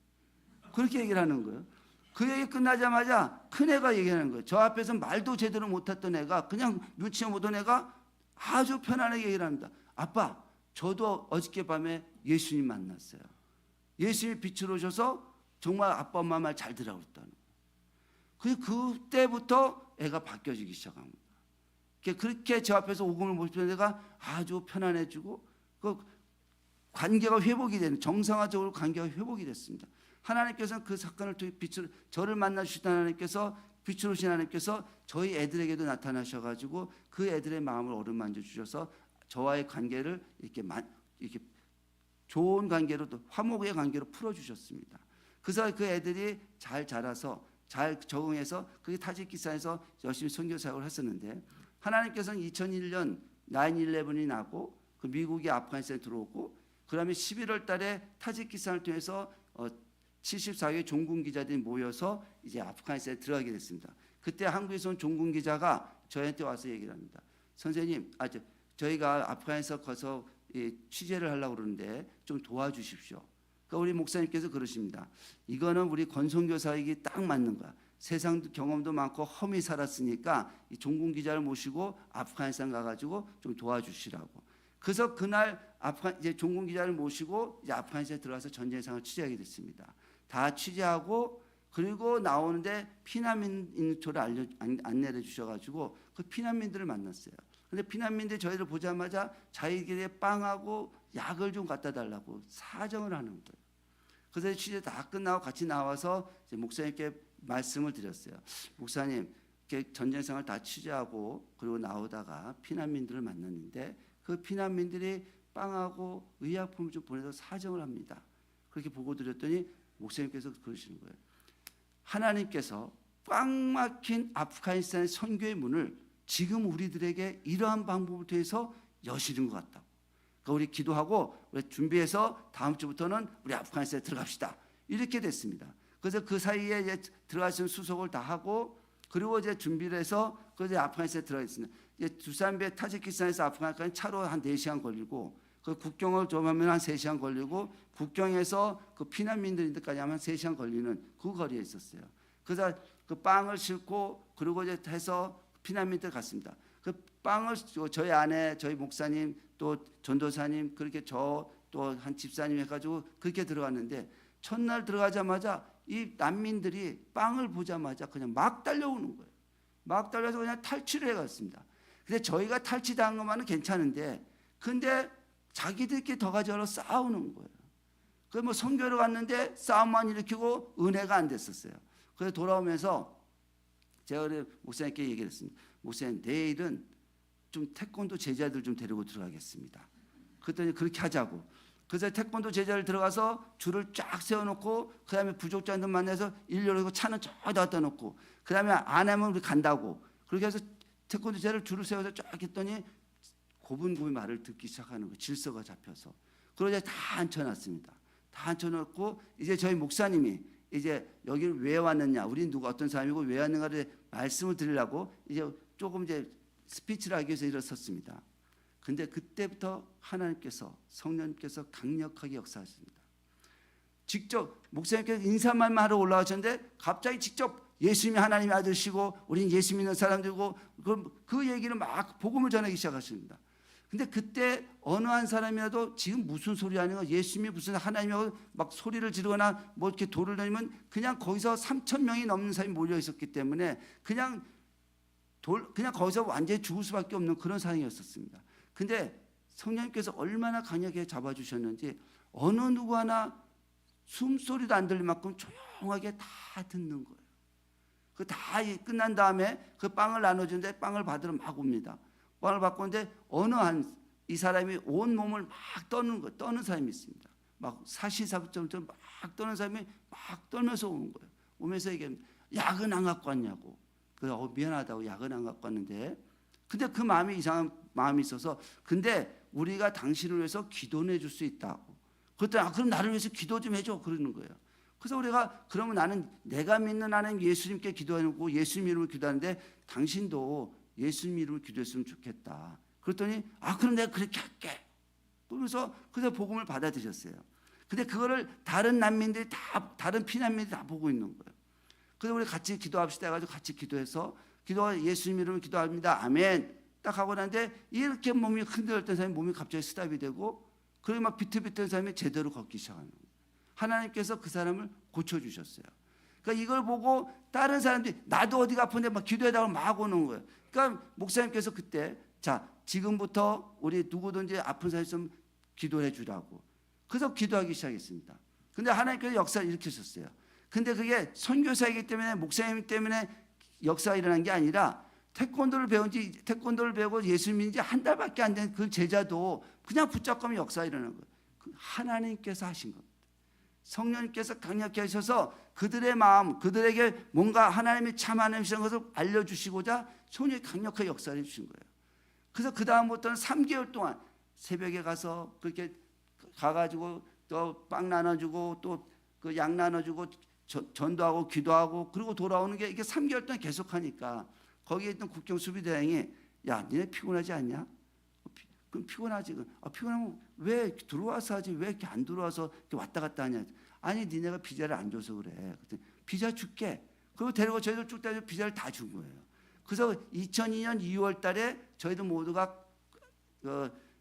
그렇게 얘기를 하는 거예요. 그 얘기 끝나자마자 큰 애가 얘기하는 거예요. 저 앞에서 말도 제대로 못했던 애가 그냥 눈치 못 온 애가 아주 편안하게 얘기를 합니다. 아빠 저도 어저께 밤에 예수님 만났어요. 예수님이 빛으로 오셔서 정말 아빠 엄마 말 잘 들으라고 그랬다는 거예요. 그때부터 애가 바뀌어지기 시작합니다. 그렇게 저 앞에서 복음을 모시던 애가 아주 편안해지고 그 관계가 회복이 되는, 정상화적으로 관계가 회복이 됐습니다. 하나님께서는 그 사건을 통해 저를 만나 주시던 하나님께서, 빛으로 오신 하나님께서 저희 애들에게도 나타나셔가지고 그 애들의 마음을 어루만져 주셔서 저와의 관계를 이렇게 좋은 관계로, 또 화목의 관계로 풀어주셨습니다. 그래서 그 애들이 잘 자라서 잘 적응해서 그게 타지키스탄에서 열심히 선교 사역을 했었는데, 하나님께서는 2001년 9/11이 나고 그 미국이 아프가니스탄에 들어오고, 그다음에 11월 달에 타지키스탄을 통해서 74개 종군 기자들이 모여서 이제 아프가니스탄에 들어가게 됐습니다. 그때 한국에서 온 종군 기자가 저희한테 와서 얘기를 합니다. 선생님, 저희가 아프가니스탄 가서 취재를 하려고 그러는데 좀 도와주십시오. 그러니까 우리 목사님께서 그러십니다. 이거는 우리 권선교사에게 딱 맞는 거야. 세상 경험도 많고 험히 살았으니까 이 종군 기자를 모시고 아프가니스탄 가가지고 좀 도와주시라고. 그래서 그날 이제 종군 기자를 모시고 이제 아프가니스탄에 들어가서 전쟁 상황을 취재하게 됐습니다. 다 취재하고 그리고 나오는데 피난민 인초를 안내해 주셔가지고 그 피난민들을 만났어요. 근데 피난민들이 저희를 보자마자 자기들의 빵하고 약을 좀 갖다 달라고 사정을 하는 거예요. 그래서 취재 다 끝나고 같이 나와서 이제 목사님께 말씀을 드렸어요. 목사님, 이렇게 전쟁 상황을 다 취재하고 그리고 나오다가 피난민들을 만났는데 그 피난민들이 빵하고 의약품을 좀 보내서 사정을 합니다. 그렇게 보고 드렸더니 목사님께서 그러시는 거예요. 하나님께서 꽉 막힌 아프가니스탄의 선교의 문을 지금 우리들에게 이러한 방법을 통해서 여시는 것 같다고. 그러니까 우리 기도하고 우리 준비해서 다음 주부터는 우리 아프가니스탄에 들어갑시다. 이렇게 됐습니다. 그래서 그 사이에 이제 들어가시는 수속을 다 하고 그리고 이제 준비를 해서 그래서 아프가니스탄에 들어가겠습니다. 두산베 타지키스탄에서 아프가니스탄 차로 한 4시간 걸리고 그 국경을 좀 하면 한 3시간 걸리고 국경에서 그 피난민들까지 하면 3시간 걸리는 그 거리에 있었어요. 그래서 그 빵을 싣고 그리고 이제 해서 피난민들 갔습니다. 그 빵을 저희 아내, 저희 목사님, 또 전도사님, 그렇게 저 또 한 집사님 해가지고 그렇게 들어갔는데 첫날 들어가자마자 이 난민들이 빵을 보자마자 그냥 막 달려오는 거예요. 막 달려서 그냥 탈취를 해갔습니다. 근데 저희가 탈취당한 것만은 괜찮은데, 근데 자기들끼리 더 가져가서 싸우는 거예요. 그래서 뭐 선교를 갔는데 싸움만 일으키고 은혜가 안 됐었어요. 그래서 돌아오면서 제가 목사님께 얘기를 했습니다. 목사님, 내일은 좀 태권도 제자들 좀 데리고 들어가겠습니다. 그랬더니 그렇게 하자고. 그래서 태권도 제자를 들어가서 줄을 쫙 세워놓고 그 다음에 부족자들 만나서 일렬로 차는 저기다 갖다 놓고 그 다음에 안 하면 우리 간다고. 그렇게 해서 태권도 제자를 줄을 세워서 쫙 했더니 고분고분 말을 듣기 시작하는 거예요. 질서가 잡혀서. 그러고 이제 다 앉혀놨습니다. 다 앉혀놓고 이제 저희 목사님이 이제 여기를 왜 왔느냐, 우리 누가 어떤 사람이고 왜 왔는가를 말씀을 드리려고 이제 조금 이제 스피치를 하기 위해서 일어섰습니다. 근데 그때부터 하나님께서, 성령님께서 강력하게 역사하십니다. 직접 목사님께서 인사말만 하러 올라가셨는데 갑자기 직접 예수님이 하나님의 아들이시고 우리는 예수 믿는 사람들이고 그 얘기를 막 복음을 전하기 시작하십니다. 근데 그때 어느 한 사람이라도 지금 무슨 소리 하는 거, 예수님이 무슨 하나님이라고 막 소리를 지르거나 뭐 이렇게 돌을 다니면 그냥 거기서 3,000명이 넘는 사람이 몰려 있었기 때문에 그냥 거기서 완전히 죽을 수밖에 없는 그런 상황이었습니다. 근데 성령님께서 얼마나 강하게 잡아주셨는지 어느 누구 하나 숨소리도 안 들릴 만큼 조용하게 다 듣는 거예요. 그 다 끝난 다음에 그 빵을 나눠주는데 빵을 받으러 막 옵니다. 빵을 받고 있는데 어느 한 이 사람이 온 몸을 막 떠는 사람이 있습니다. 막 사시사철처럼 막 떠는 사람이 막 떨면서 오는 거예요. 오면서 얘기합니다. 약은 안 갖고 왔냐고. 그래서 미안하다고 약은 안 갖고 왔는데, 근데 그 마음이 이상한 마음이 있어서, 근데 우리가 당신을 위해서 기도해 줄 수 있다고. 그랬더니 그럼 나를 위해서 기도 좀 해줘 그러는 거예요. 그래서 우리가 그러면 나는 내가 믿는 하나님 예수님께 기도하고 예수님 이름으로 기도하는데 당신도 예수님 이름으로 기도했으면 좋겠다. 그랬더니 그럼 내가 그렇게 할게. 그러면서 그래서 복음을 받아들였어요. 근데 그거를 다른 난민들이 다, 다른 피난민들이 다 보고 있는 거예요. 그래서 우리 같이 기도합시다 해가지고 같이 기도해서 예수님 이름으로 기도합니다. 아멘. 딱 하고 나는데 이렇게 몸이 흔들었던 사람이 몸이 갑자기 스탑이 되고 그리고 막 비틀비틀한 사람이 제대로 걷기 시작하는 거예요. 하나님께서 그 사람을 고쳐주셨어요. 그러니까 이걸 보고 다른 사람들이 나도 어디가 아픈데 막 기도해달라고 막 오는 거예요. 그러니까 목사님께서 그때 자 지금부터 우리 누구든지 아픈 사람 좀 기도해 주라고. 그래서 기도하기 시작했습니다. 근데 하나님께서 역사를 일으키셨어요. 근데 그게 선교사이기 때문에 목사님 때문에 역사가 일어난 게 아니라 태권도를 배우고 예수 믿은 지 한 달밖에 안 된 그 제자도 그냥 붙잡고 역사가 일어난 거예요. 하나님께서 하신 겁니다. 성령님께서 강력히 하셔서 그들의 마음, 그들에게 뭔가 하나님이 참 하나님이신 것을 알려주시고자 성령이 강력하게 역사를 해주신 거예요. 그래서 그 다음부터는 3개월 동안 새벽에 가서 그렇게 가가지고 또 빵 나눠주고 또 그 약 나눠주고 전도하고 기도하고 그리고 돌아오는 게 이게 3개월 동안 계속하니까 거기에 있던 국경 수비대장이 야 니네 피곤하지 않냐? 그럼 피곤하지. 피곤하면 왜 들어와서 하지 왜 이렇게 안 들어와서 이렇게 왔다 갔다 하냐? 아니 니네가 비자를 안 줘서 그래. 비자 줄게. 그리고 데리고 저희들 쭉 다니고 비자를 다 준 거예요. 그래서 2002년 2월 달에 저희들 모두가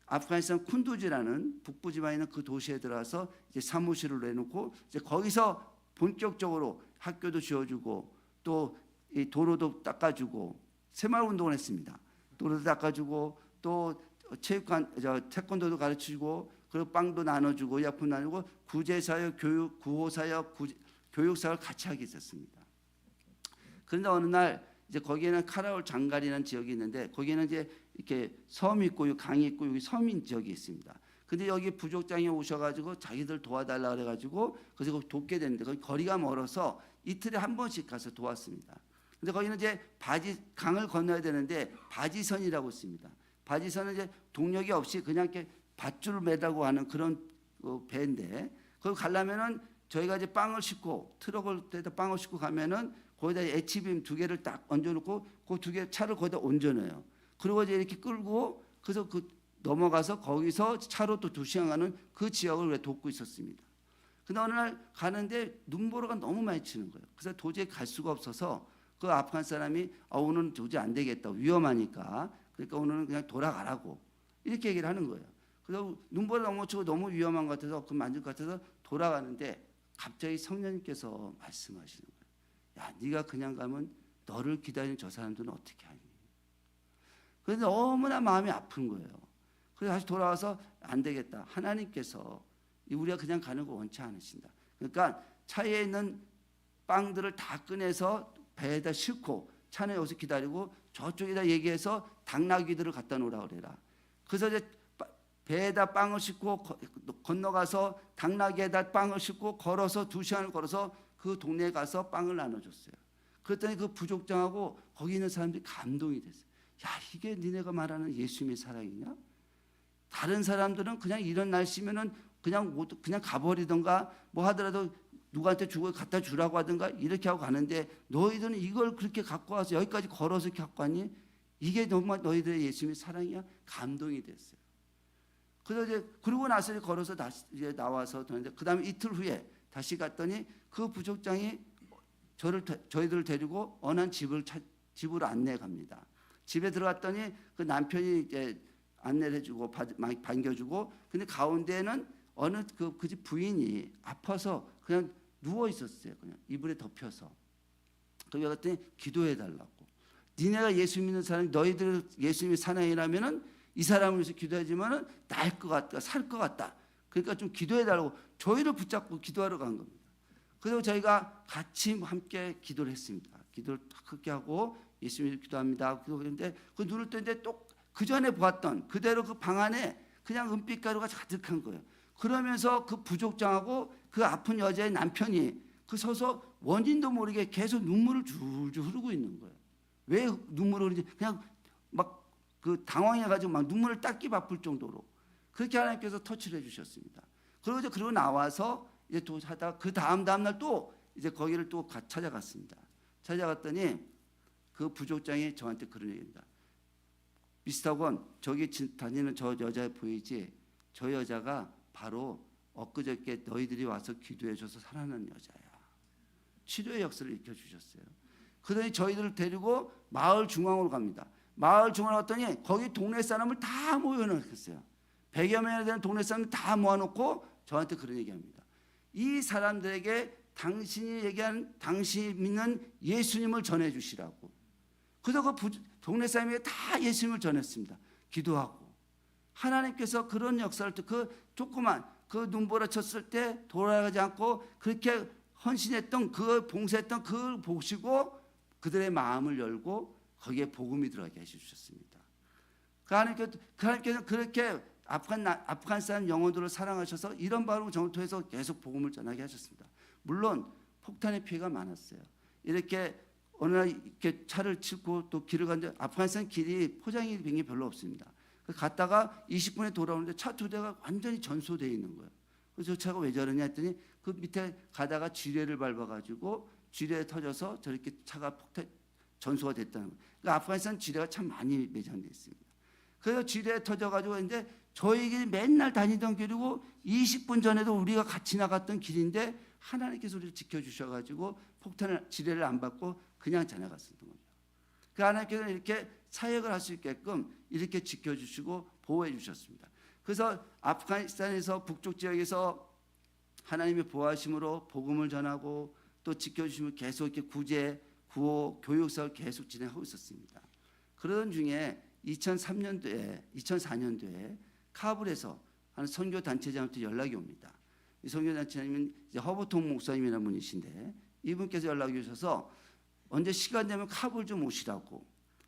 아프가니스탄 쿤두즈라는 북부 지방에 있는 그 도시에 들어가서 이제 사무실을 내놓고 이제 거기서 본격적으로 학교도 지어주고 또 이 도로도 닦아주고 새마을 운동을 했습니다. 도로도 닦아주고 또 체육관, 태권도도 가르치고 그리고 빵도 나눠주고 약품 나누고 구제사역, 교육, 구호사역, 교육사역을 같이 하게 있었습니다. 그런데 어느 날 이제 거기에는 카라올 장갈이라는 지역이 있는데 거기에는 이제 이렇게 섬이 있고 강이 있고 여기 서민 지역이 있습니다. 근데 여기 부족장이 오셔가지고 자기들 도와달라 그래가지고 그래서 돕게 됐는데 거기 거리가 멀어서 이틀에 한 번씩 가서 도왔습니다. 근데 거기는 이제 강을 건너야 되는데 바지선이라고 있습니다. 바지선은 이제 동력이 없이 그냥 이렇게 밧줄을 매다고 하는 그런 배인데 거기 가려면은 저희가 이제 빵을 싣고 트럭을 대다 빵을 싣고 가면은 거기다 H빔 2개를 딱 얹어놓고 그 2개 차를 거기다 얹어놔요. 그리고 이제 이렇게 끌고 그래서 그 넘어가서 거기서 차로 또 2시간 가는 그 지역을 돕고 있었습니다. 근데 어느 날 가는데 눈보라가 너무 많이 치는 거예요. 그래서 도저히 갈 수가 없어서 그 아프간 사람이 오늘은 도저히 안 되겠다 위험하니까 그러니까 오늘은 그냥 돌아가라고 이렇게 얘기를 하는 거예요. 그래서 눈보라 너무 치고 너무 위험한 것 같아서 그 만질 것 같아서 돌아가는데 갑자기 성령님께서 말씀하시는 거예요. 야 네가 그냥 가면 너를 기다리는 저 사람들은 어떻게 하니? 그런데 너무나 마음이 아픈 거예요. 그래서 다시 돌아와서 안 되겠다. 하나님께서 우리가 그냥 가는 거 원치 않으신다. 그러니까 차에 있는 빵들을 다 꺼내서 배에다 싣고 차는 여기서 기다리고 저쪽에다 얘기해서 당나귀들을 갖다 놓으라 그래라. 그래서 이제 배에다 빵을 싣고 건너가서 당나귀에다 빵을 싣고 걸어서 2시간을 걸어서 그 동네에 가서 빵을 나눠줬어요. 그랬더니 그 부족장하고 거기 있는 사람들이 감동이 됐어요. 야 이게 니네가 말하는 예수님의 사랑이냐? 다른 사람들은 그냥 이런 날씨면은 그냥 가버리던가 뭐 하더라도 누구한테 주고 갖다 주라고 하든가 이렇게 하고 가는데 너희들은 이걸 그렇게 갖고 와서 여기까지 걸어서 이렇게 갖고 왔니? 이게 정말 너희들의 예수님의 사랑이야? 감동이 됐어요. 그래서 이제 그러고 나서 이제 걸어서 다시 이제 나와서 그 다음에 이틀 후에 다시 갔더니 그 부족장이 저희들을 데리고 어느 한 집으로 안내해 갑니다. 집에 들어갔더니 그 남편이 이제 안내를 해주고 반겨주고 근데 가운데는 어느 그 집 부인이 아파서 그냥 누워 있었어요. 그냥 이불에 덮여서. 거기 갔더니 기도해 달라고. 니네가 예수 믿는 사람이 너희들 예수님의 사랑이라면은 이 사람을 위해서 기도하지만은 날 것 같다, 살 것 같다. 그러니까 좀 기도해 달라고 저희를 붙잡고 기도하러 간 겁니다. 그래서 저희가 같이 함께 기도를 했습니다. 기도를 딱 그렇게 하고 예수님 기도합니다. 기도했는데 그 눈을 뜨는데 또 그 전에 보았던 그대로 그 방 안에 그냥 은빛 가루가 가득한 거예요. 그러면서 그 부족장하고 그 아픈 여자의 남편이 그 서서 원인도 모르게 계속 눈물을 줄줄 흐르고 있는 거예요. 왜 눈물을 흐르는지 그냥 막 그 당황해가지고 막 눈물을 닦기 바쁠 정도로 그렇게 하나님께서 터치를 해주셨습니다. 그리고 나와서 이제 또 하다 그 다음 날 또 이제 거기를 또 찾아갔습니다. 찾아갔더니 그 부족장이 저한테 그런 얘기입니다. 미스터건 저기 다니는 저 여자 보이지? 저 여자가 바로 엊그저께 너희들이 와서 기도해줘서 살아난 여자야. 치료의 역사를 일으켜주셨어요. 그러더니 저희들을 데리고 마을 중앙으로 갑니다. 마을 중앙으로 갔더니 거기 동네 사람을 다 모여놓겠어요. 100여 명이 되는 동네 사람을 다 모아놓고 저한테 그런 얘기합니다. 이 사람들에게 당신이 얘기한 당신이 믿는 예수님을 전해주시라고. 그래서 그 동네 사람에게 다 예수님을 전했습니다. 기도하고. 하나님께서 그런 역사를 그 조그만 그 눈보라 쳤을 때 돌아가지 않고 그렇게 헌신했던 그 봉사했던 그걸 보시고 그들의 마음을 열고 거기에 복음이 들어가게 해주셨습니다. 그 하나님께서 그렇게 아프간 사람 영혼들을 사랑하셔서 이런 바로 정을 통해서 계속 복음을 전하게 하셨습니다. 물론 폭탄의 피해가 많았어요. 이렇게 어느 날 이렇게 차를 싣고 또 길을 가는데 아프간스탄 길이 포장이 된 게 별로 없습니다. 갔다가 20분에 돌아오는데 차 두 대가 완전히 전소되어 있는 거예요. 그래서 저 차가 왜 저러냐 했더니 그 밑에 가다가 지뢰를 밟아가지고 지뢰에 터져서 저렇게 차가 전소가 됐다는 거예요. 그러니까 아프간스탄 지뢰가 참 많이 매장되어 있습니다. 그래서 지뢰에 터져가지고 했는데 저희 길이 맨날 다니던 길이고 20분 전에도 우리가 같이 나갔던 길인데 하나님께서 우리를 지켜주셔가지고 지뢰를 안 받고 그냥 지나갔었던 거죠. 그 하나님께서 이렇게 사역을 할 수 있게끔 이렇게 지켜주시고 보호해 주셨습니다. 그래서 아프가니스탄에서 북쪽 지역에서 하나님의 보호하심으로 복음을 전하고 또 지켜주시면 계속 이렇게 구제, 구호, 교육사를 계속 진행하고 있었습니다. 그러던 중에 2004년도에 카불에서 하는 선교 단체장한테 연락이 옵니다. 이 선교 단체장님은 허버통 목사님이라는 분이신데 이분께서 연락이 오셔서 언제 시간 되면 카불 좀 오시라고.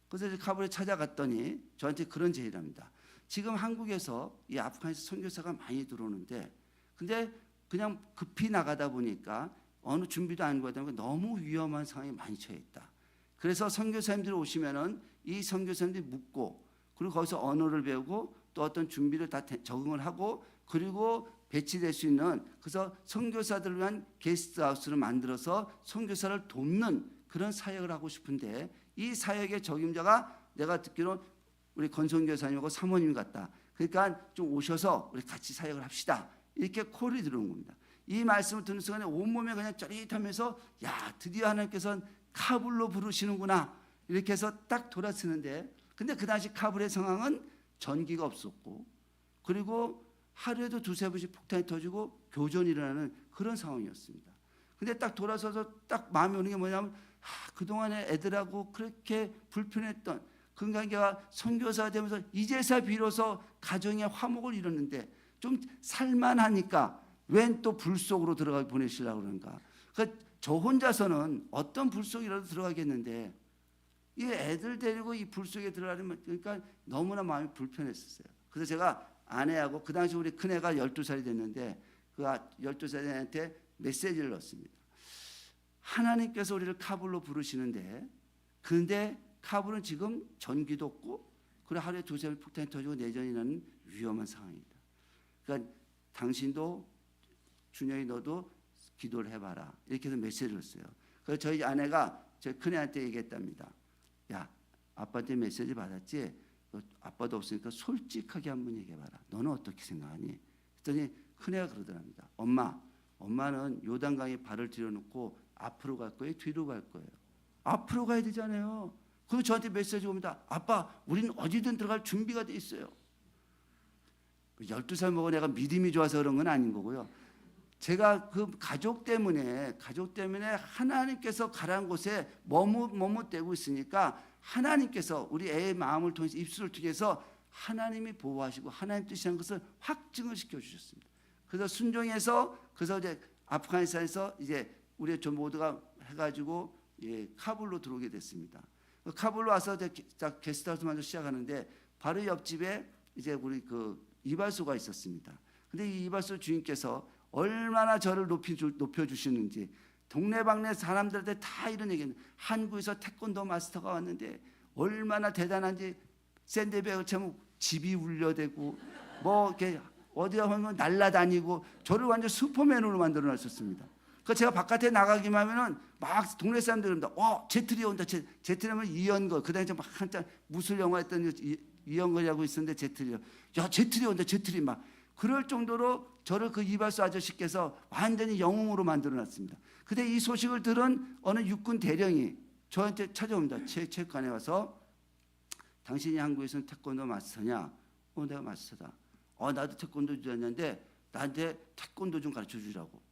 그래서 카불에 찾아갔더니 저한테 그런 제의를 합니다. 지금 한국에서 이 아프간에서 선교사가 많이 들어오는데 근데 그냥 급히 나가다 보니까 어느 준비도 안 하고 하다 보니까 너무 위험한 상황에 많이 처해 있다. 그래서 선교사님들이 오시면은 이 선교사님들이 묻고 그리고 거기서 언어를 배우고 또 어떤 준비를 다 적응을 하고 그리고 배치될 수 있는 그래서 선교사들을 위한 게스트하우스를 만들어서 선교사를 돕는 그런 사역을 하고 싶은데 이 사역의 적임자가 내가 듣기로 우리 건성교사님하고 사모님 같다. 그러니까 좀 오셔서 우리 같이 사역을 합시다. 이렇게 콜이 들어온 겁니다. 이 말씀을 듣는 순간에 온몸에 그냥 짜릿하면서 야 드디어 하나님께서는 카불로 부르시는구나 이렇게 해서 딱 돌아서는데 근데 그 당시 카불의 상황은 전기가 없었고 그리고 하루에도 두세 번씩 폭탄이 터지고 교전이 일어나는 그런 상황이었습니다. 근데 딱 돌아서서 딱 마음에 오는 게 뭐냐면 그동안에 애들하고 그렇게 불편했던 그 관계가 선교사가 되면서 이제서 비로소 가정의 화목을 이뤘는데 좀 살만하니까 웬 또 불 속으로 들어가 보내시려고 그런가. 그러니까 저 혼자서는 어떤 불 속이라도 들어가겠는데 이 애들 데리고 이 불 속에 들어가려면 그러니까 너무나 마음이 불편했었어요. 그래서 제가 아내하고 그 당시 우리 큰애가 12살이 됐는데 그 12살의 애한테 메시지를 넣었습니다. 하나님께서 우리를 카불로 부르시는데 그런데 카불은 지금 전기도 없고 그리고 하루에 두세 번 폭탄이 터지고 내전이 나는 위험한 상황이다. 그러니까 당신도 준영이 너도 기도를 해봐라. 이렇게 해서 메시지를 넣었어요. 그래서 저희 아내가 제 큰애한테 얘기했답니다. 야 아빠한테 메시지 받았지? 아빠도 없으니까 솔직하게 한번 얘기해봐라. 너는 어떻게 생각하니? 그랬더니 큰애가 그러더랍니다. 엄마는 요단강에 발을 들여놓고 앞으로 갈 거예요? 뒤로 갈 거예요? 앞으로 가야 되잖아요. 그리고 저한테 메시지 옵니다. 아빠 우리는 어디든 들어갈 준비가 돼 있어요. 12살 먹은 애가 믿음이 좋아서 그런 건 아닌 거고요. 제가 그 가족 때문에 하나님께서 가라는 곳에 머뭇대고 있으니까 하나님께서 우리 애의 마음을 통해서 입술을 통해서 하나님이 보호하시고 하나님 뜻이라는 것을 확증을 시켜주셨습니다. 그래서 순종해서 그래서 이제 아프가니스탄에서 이제 우리 전 모두가 해가지고 카불로 들어오게 됐습니다. 카불로 와서 게스트하우스 만들어 시작하는데 바로 옆집에 이제 우리 그 이발소가 있었습니다. 근데 이 이발소 주인께서 얼마나 저를 높여주시는지 동네방네 사람들한테 다 이런 얘기는 한국에서 태권도 마스터가 왔는데 얼마나 대단한지 샌드백을 차면 집이 울려대고 뭐 이렇게 어디 가면 날라다니고 저를 완전 슈퍼맨으로 만들어 놨었습니다. 그 제가 바깥에 나가기만 하면은 막 동네 사람들이 그럽니다. 제트리 온다. 제트리면 이연걸. 그다음에 막 한참 무술 영화 했던 이연걸이라고 있었는데 제트리요. 야 제트리 온다. 제트리 막 그럴 정도로 저를 그 이발소 아저씨께서 완전히 영웅으로 만들어 놨습니다. 근데 이 소식을 들은 어느 육군 대령이 저한테 찾아옵니다. 체육관에 와서 당신이 한국에서는 태권도 마스터냐? 내가 마스터다. 나도 태권도 주자냐인데 나한테 태권도 좀 가르쳐 주라고.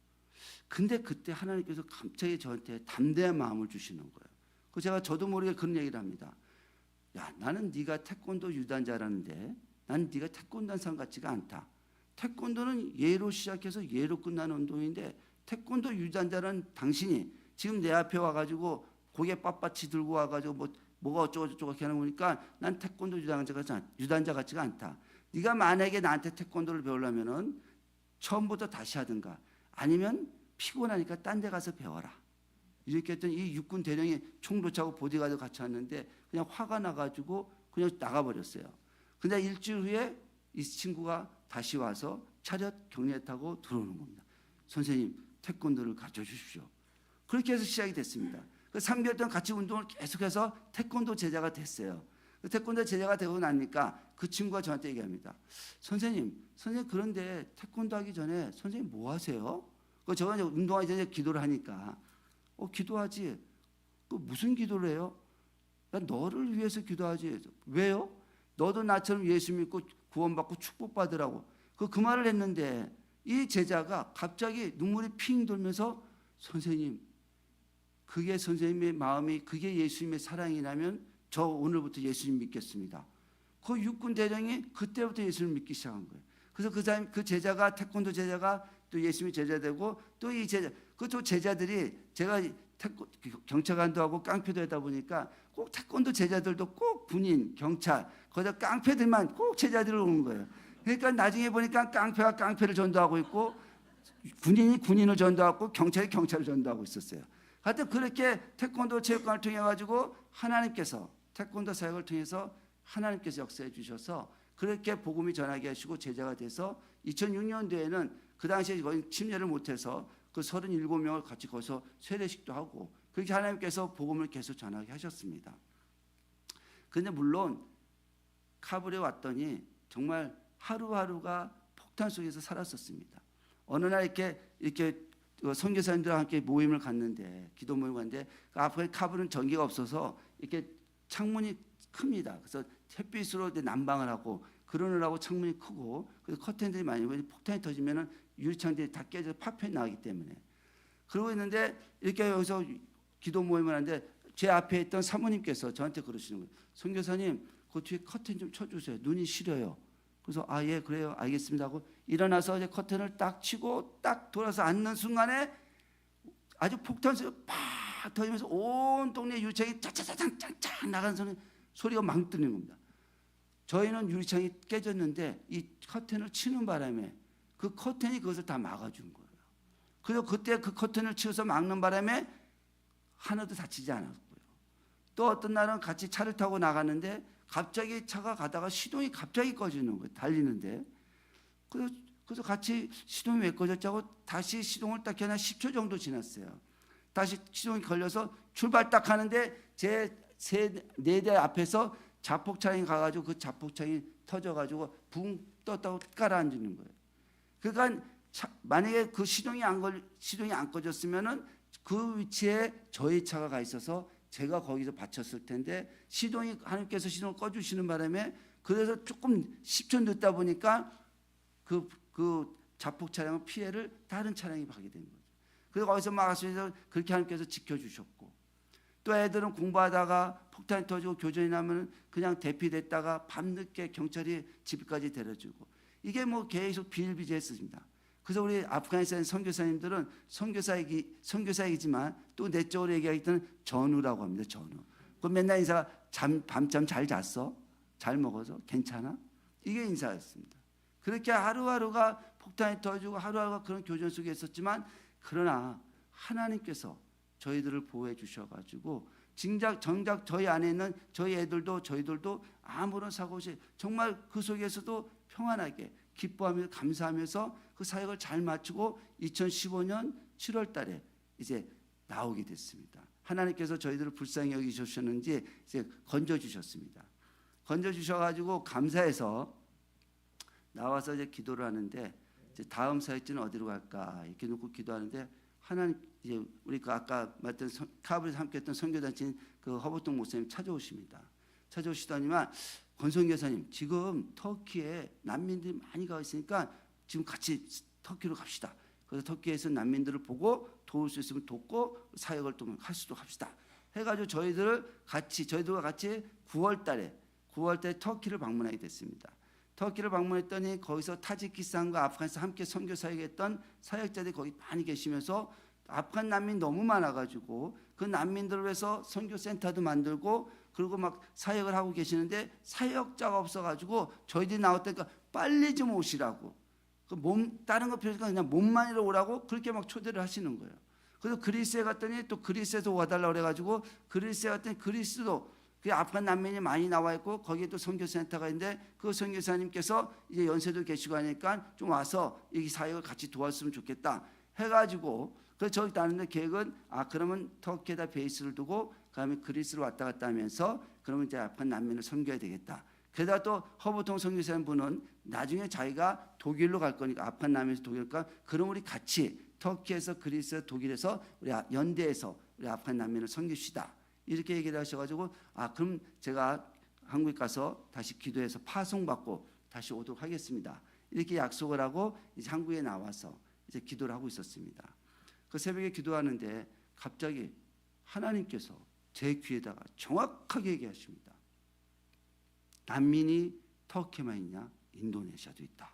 근데 그때 하나님께서 갑자기 저한테 담대한 마음을 주시는 거예요. 그 제가 저도 모르게 그런 얘기를 합니다. 야, 나는 네가 태권도 유단자라는데 나는 네가 태권도 한 사람 같지가 않다. 태권도는 예로 시작해서 예로 끝나는 운동인데 태권도 유단자라는 당신이 지금 내 앞에 와가지고 고개 빳빳이 들고 와가지고 뭐가 어쩌고저쩌고 이렇게 하는 거니까 난 태권도 유단자 같지가 않다. 네가 만약에 나한테 태권도를 배우려면은 처음부터 다시 하든가 아니면 피곤하니까 딴 데 가서 배워라. 이렇게 했더니 이 육군 대령이 총도 차고 보디가드 같이 왔는데 그냥 화가 나가지고 그냥 나가버렸어요. 근데 일주일 후에 이 친구가 다시 와서 차렷 경례 타고 들어오는 겁니다. 선생님 태권도를 가르쳐 주십시오. 그렇게 해서 시작이 됐습니다. 그 3개월 동안 같이 운동을 계속해서 태권도 제자가 됐어요. 그 태권도 제자가 되고 나니까 그 친구가 저한테 얘기합니다. 선생님 그런데 태권도 하기 전에 선생님 뭐 하세요? 제가 이제 운동하기 전에 기도를 하니까 기도하지. 무슨 기도를 해요? 난 너를 위해서 기도하지. 왜요? 너도 나처럼 예수 믿고 구원받고 축복받으라고. 그 말을 했는데 이 제자가 갑자기 눈물이 핑 돌면서 선생님 그게 선생님의 마음이 그게 예수님의 사랑이라면 저 오늘부터 예수님 믿겠습니다. 그 육군 대령이 그때부터 예수를 믿기 시작한 거예요. 그래서 그 제자가 태권도 제자가 또 예수님의 제자 되고 또 이 제자 또 제자들이 제가 경찰관도 하고 깡패도 하다 보니까 꼭 태권도 제자들도 꼭 군인 경찰 거기다 깡패들만 꼭 제자들을 오는 거예요. 그러니까 나중에 보니까 깡패가 깡패를 전도하고 있고 군인이 군인을 전도하고 경찰이 경찰을 전도하고 있었어요. 하여튼 그렇게 태권도 체육관을 통해 가지고 하나님께서 태권도 사역을 통해서 하나님께서 역사해 주셔서 그렇게 복음이 전하게 하시고 제자가 돼서 2006년도에는 그 당시에 거의 침례를 못해서 그 37명을 같이 거기서 세례식도 하고 그렇게 하나님께서 복음을 계속 전하게 하셨습니다. 그런데 물론 카불에 왔더니 정말 하루하루가 폭탄 속에서 살았었습니다. 어느 날 이렇게 선교사님들과 함께 모임을 갔는데 기도 모임을 갔는데 앞에 카불은 전기가 없어서 이렇게 창문이 큽니다. 그래서 햇빛으로 난방을 하고 그러느라고 창문이 크고 그래서 커튼들이 많이 보이고 폭탄이 터지면은 유리창들이 다 깨져서 파편이 나기 때문에 그러고 있는데 이렇게 여기서 기도 모임을 하는데 제 앞에 있던 사모님께서 저한테 그러시는 거예요. 선교사님 그 뒤에 커튼 좀 쳐주세요. 눈이 시려요. 그래서 예 그래요 알겠습니다 하고 일어나서 이제 커튼을 딱 치고 딱 돌아서 앉는 순간에 아주 폭탄 소리가 팍 터지면서 온 동네 유리창이 짱짱짱짱짱 나가는 소리가 막 들리는 겁니다. 저희는 유리창이 깨졌는데 이 커튼을 치는 바람에 그 커튼이 그것을 다 막아준 거예요. 그래서 그때 그 커튼을 치워서 막는 바람에 하나도 다치지 않았고요. 또 어떤 날은 같이 차를 타고 나가는데 갑자기 차가 가다가 시동이 갑자기 꺼지는 거예요. 달리는데. 그래서 같이 시동이 왜 꺼졌자고 다시 시동을 딱 켜나 10초 정도 지났어요. 다시 시동이 걸려서 출발 딱 하는데 제 4대 앞에서 자폭차량이 가가지고 그 자폭차량이 터져가지고 붕 떴다고 깔아앉는 거예요. 그러니까 만약에 그 시동이 안 꺼졌으면은 그 위치에 저희 차가 가 있어서 제가 거기서 받쳤을 텐데 하나님께서 시동을 꺼주시는 바람에 그래서 조금 10초 늦다 보니까 그 자폭 차량의 피해를 다른 차량이 하게 된 거죠. 그래서 거기서 막아서 그렇게 하나님께서 지켜주셨고 또 애들은 공부하다가 폭탄이 터지고 교전이 나면 그냥 대피됐다가 밤늦게 경찰이 집까지 데려주고 이게 뭐 계속 비일비재했습니다. 그래서 우리 아프가니스탄 선교사님들은 선교사이지만 또 내적으로 얘기하기 때는 전우라고 합니다. 전우. 그 맨날 인사가 밤잠 잘 잤어? 잘 먹어서 괜찮아? 이게 인사였습니다. 그렇게 하루하루가 폭탄이 터지고 하루하루가 그런 교전 속에 있었지만, 그러나 하나님께서 저희들을 보호해 주셔가지고 정작 저희 안에 있는 저희 애들도 저희들도 아무런 사고 없이 정말 그 속에서도 평안하게 기뻐하며 감사하면서 그 사역을 잘 마치고 2015년 7월 달에 이제 나오게 됐습니다. 하나님께서 저희들을 불쌍히 여기셨는지 이제 건져주셨습니다. 건져주셔가지고 감사해서 나와서 이제 기도를 하는데, 이제 다음 사역지는 어디로 갈까 이렇게 놓고 기도하는데, 하나님 이제 우리 그 아까 말했던 카브에서 함께했던 선교단체인 그 허보통 목사님 찾아오십니다. 찾아오시더니만, 권선교사님 지금 터키에 난민들이 많이 가 있으니까 지금 같이 터키로 갑시다. 그래서 터키에서 난민들을 보고 도울 수 있으면 돕고 사역을 또 할 수도 합시다. 해가지고 저희들과 같이 9월 달에 터키를 방문하게 됐습니다. 터키를 방문했더니 거기서 타지키스탄과 아프간에서 함께 선교 사역했던 사역자들이 거기 많이 계시면서 아프간 난민 너무 많아가지고 그 난민들을 위해서 선교센터도 만들고 그리고 막 사역을 하고 계시는데, 사역자가 없어가지고 저희들이 나왔다니까 빨리 좀 오시라고, 다른 거 필요 없으니까 그냥 몸만이라 오라고 그렇게 막 초대를 하시는 거예요. 그래서 그리스에 갔더니 또 그리스에서 와달라고 그래가지고 그리스에 갔더니 그리스도 그 아프간 난민이 많이 나와 있고 거기에 또 선교센터가 있는데, 그 선교사님께서 이제 연세도 계시고 하니까 좀 와서 이 사역을 같이 도왔으면 좋겠다 해가지고, 그래서 저기 다는데 계획은 그러면 터키에다 베이스를 두고 그다음에 그리스로 왔다 갔다 하면서 그러면 이제 아프간 난민을 선교해야 되겠다. 게다가 또 허보통 선교사님 분은 나중에 자기가 독일로 갈 거니까, 아프간 난민에서 독일 가, 그럼 우리 같이 터키에서 그리스 독일에서 우리 연대에서 우리 아프간 난민을 선교시다 이렇게 얘기를 하셔가지고, 그럼 제가 한국에 가서 다시 기도해서 파송받고 다시 오도록 하겠습니다 이렇게 약속을 하고 이제 한국에 나와서 이제 기도를 하고 있었습니다. 그 새벽에 기도하는데 갑자기 하나님께서 제 귀에다가 정확하게 얘기하십니다. 난민이 터키에만 있냐? 인도네시아도 있다.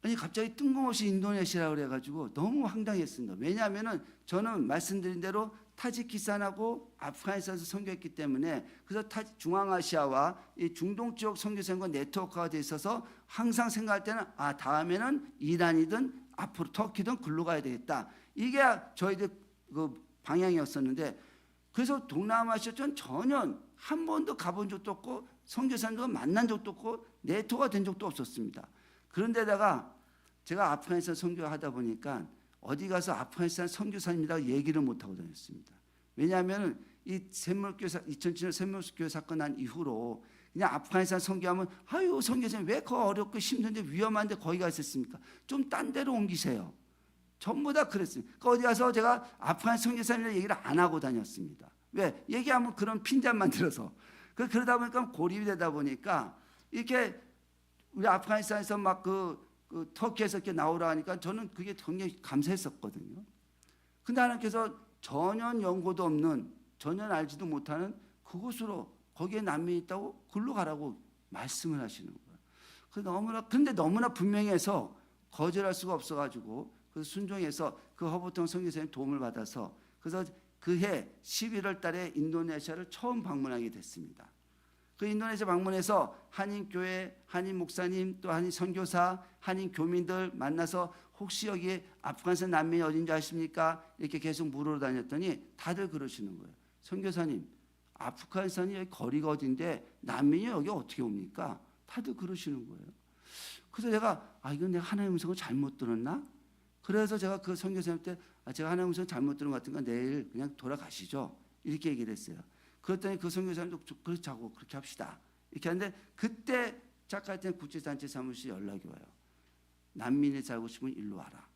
아니 갑자기 뜬금없이 인도네시아라고 그래가지고 너무 황당했습니다. 왜냐하면은 저는 말씀드린 대로 타지키스탄하고 아프가니스탄에서 선교했기 때문에, 그래서 중앙아시아와 이 중동 지역 선교생과 네트워크가 돼 있어서 항상 생각할 때는 다음에는 이란이든 앞으로 터키든 글로 가야 되겠다. 이게 저희들 그 방향이었었는데, 그래서 동남아시아 전혀 한 번도 가본 적도 없고 선교사님도 만난 적도 없고 네트워크가 된 적도 없었습니다. 그런데다가 제가 아프가니스탄 선교하다 보니까 어디 가서 아프가니스탄 선교사님이라고 얘기를 못하고 다녔습니다. 왜냐하면 이 2007년 샘물교회 사건 난 이후로 그냥 아프가니스탄 선교하면 선교사님 왜 그 어렵고 힘든데 위험한데 거기 가 있었습니까? 좀 딴 데로 옮기세요. 전부 다 그랬습니다. 어디 가서 제가 아프가니스탄 선교사님이라고 얘기를 안 하고 다녔습니다. 왜? 얘기하면 그런 핀잔만 들어서. 그러다 보니까 고립이 되다 보니까 이렇게 우리 아프가니스탄에서 막 그 터키에서 이렇게 나오라 하니까 저는 그게 굉장히 감사했었거든요. 근데 하나님께서 전혀 연고도 없는, 전혀 알지도 못하는 그곳으로, 거기에 난민이 있다고 글로 가라고 말씀을 하시는 거예요. 근데 너무나 분명해서 거절할 수가 없어가지고 그래서 순종해서 그 허보통 선교사님 도움을 받아서, 그래서 그해 11월 달에 인도네시아를 처음 방문하게 됐습니다. 그 인도네시아 방문해서 한인교회, 한인 목사님, 또 한인 선교사, 한인 교민들 만나서 혹시 여기 아프간산 난민이 어딘지 아십니까? 이렇게 계속 물으러 다녔더니 다들 그러시는 거예요. 선교사님, 아프간산이 여기 거리가 어딘데 난민이 여기 어떻게 옵니까? 다들 그러시는 거예요. 그래서 제가 이건 내가 하나님의 음성을 잘못 들었나? 그래서 제가 그 선교사님한테 제가 하나님의 음성을 잘못 들은 것 같으니까 내일 그냥 돌아가시죠. 이렇게 얘기를 했어요. 그랬더니 그 선교사님도 그렇자고 그렇게 합시다. 이렇게 하는데 그때 자카르타 국제단체 사무실 연락이 와요. 난민이 살고 싶으면 일로 와라.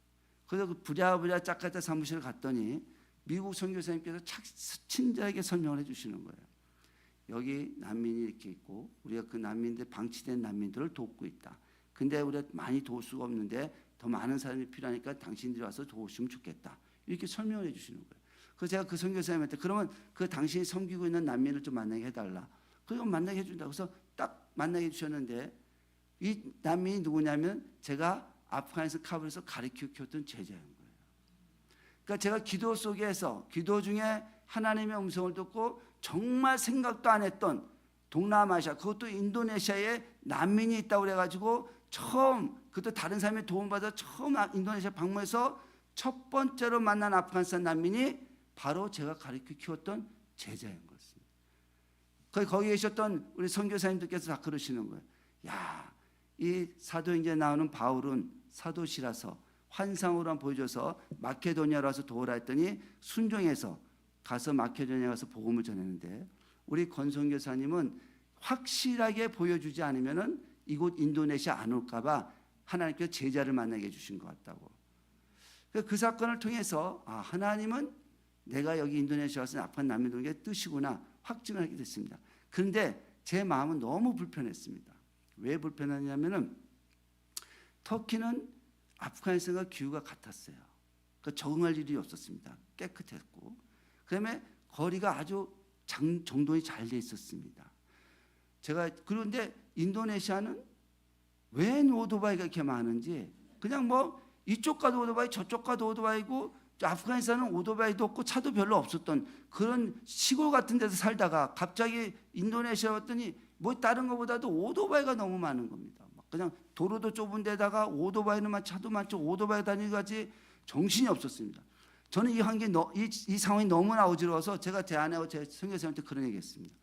그래서 그 부랴부랴 자카르타 사무실을 갔더니 미국 선교사님께서 친절하게 설명을 해주시는 거예요. 여기 난민이 이렇게 있고 우리가 그 난민들, 방치된 난민들을 돕고 있다. 근데 우리가 많이 도울 수가 없는데 더 많은 사람이 필요하니까 당신들이 와서 도우시면 좋겠다. 이렇게 설명을 해주시는 거예요. 그래서 제가 그 선교사님한테 그러면 그 당신이 섬기고 있는 난민을 좀 만나게 해달라. 그리고 만나게 해준다. 그래서 딱 만나게 해주셨는데 이 난민이 누구냐면 제가 아프가니스탄 카불에서 가르쳐 키웠던 제자인 거예요. 그러니까 제가 기도 속에서 기도 중에 하나님의 음성을 듣고 정말 생각도 안 했던 동남아시아, 그것도 인도네시아에 난민이 있다고 그래가지고 처음, 그것도 다른 사람의 도움받아 처음 인도네시아 방문해서 첫 번째로 만난 아프가니스탄 난민이 바로 제가 가르쳐 키웠던 제자인 것입니다. 거기 계셨던 우리 선교사님들께서 다 그러시는 거예요. 야, 이 사도행전에 나오는 바울은 사도시라서 환상으로만 보여줘서 마케도니아로 와서 도우라 했더니 순종해서 가서 마케도니아 가서 복음을 전했는데, 우리 권선교사님은 확실하게 보여주지 않으면은 이곳 인도네시아 안 올까봐 하나님께서 제자를 만나게 해주신 것 같다고. 그 사건을 통해서 하나님은 내가 여기 인도네시아 와서 아프간 난민들에게 뜻이구나 확증을 하게 됐습니다. 그런데 제 마음은 너무 불편했습니다. 왜 불편하냐면은 터키는 아프가니스탄과 기후가 같았어요. 그러니까 적응할 일이 없었습니다. 깨끗했고, 그다음에 거리가 아주 정돈이 잘 돼 있었습니다. 그런데 인도네시아는 왜 오토바이가 이렇게 많은지, 그냥 뭐 이쪽 가도 오토바이 저쪽 가도 오토바이고, 아프가니스탄은 오토바이도 없고 차도 별로 없었던 그런 시골 같은 데서 살다가 갑자기 인도네시아 왔더니 뭐 다른 것보다도 오토바이가 너무 많은 겁니다. 그냥 도로도 좁은 데다가 오토바이는 차도 많죠. 오토바이 다니기까지 정신이 없었습니다. 저는 이 환경이 이 상황이 너무나 어지러워서 제가 제 아내하고 제 선교사님한테 그런 얘기했습니다.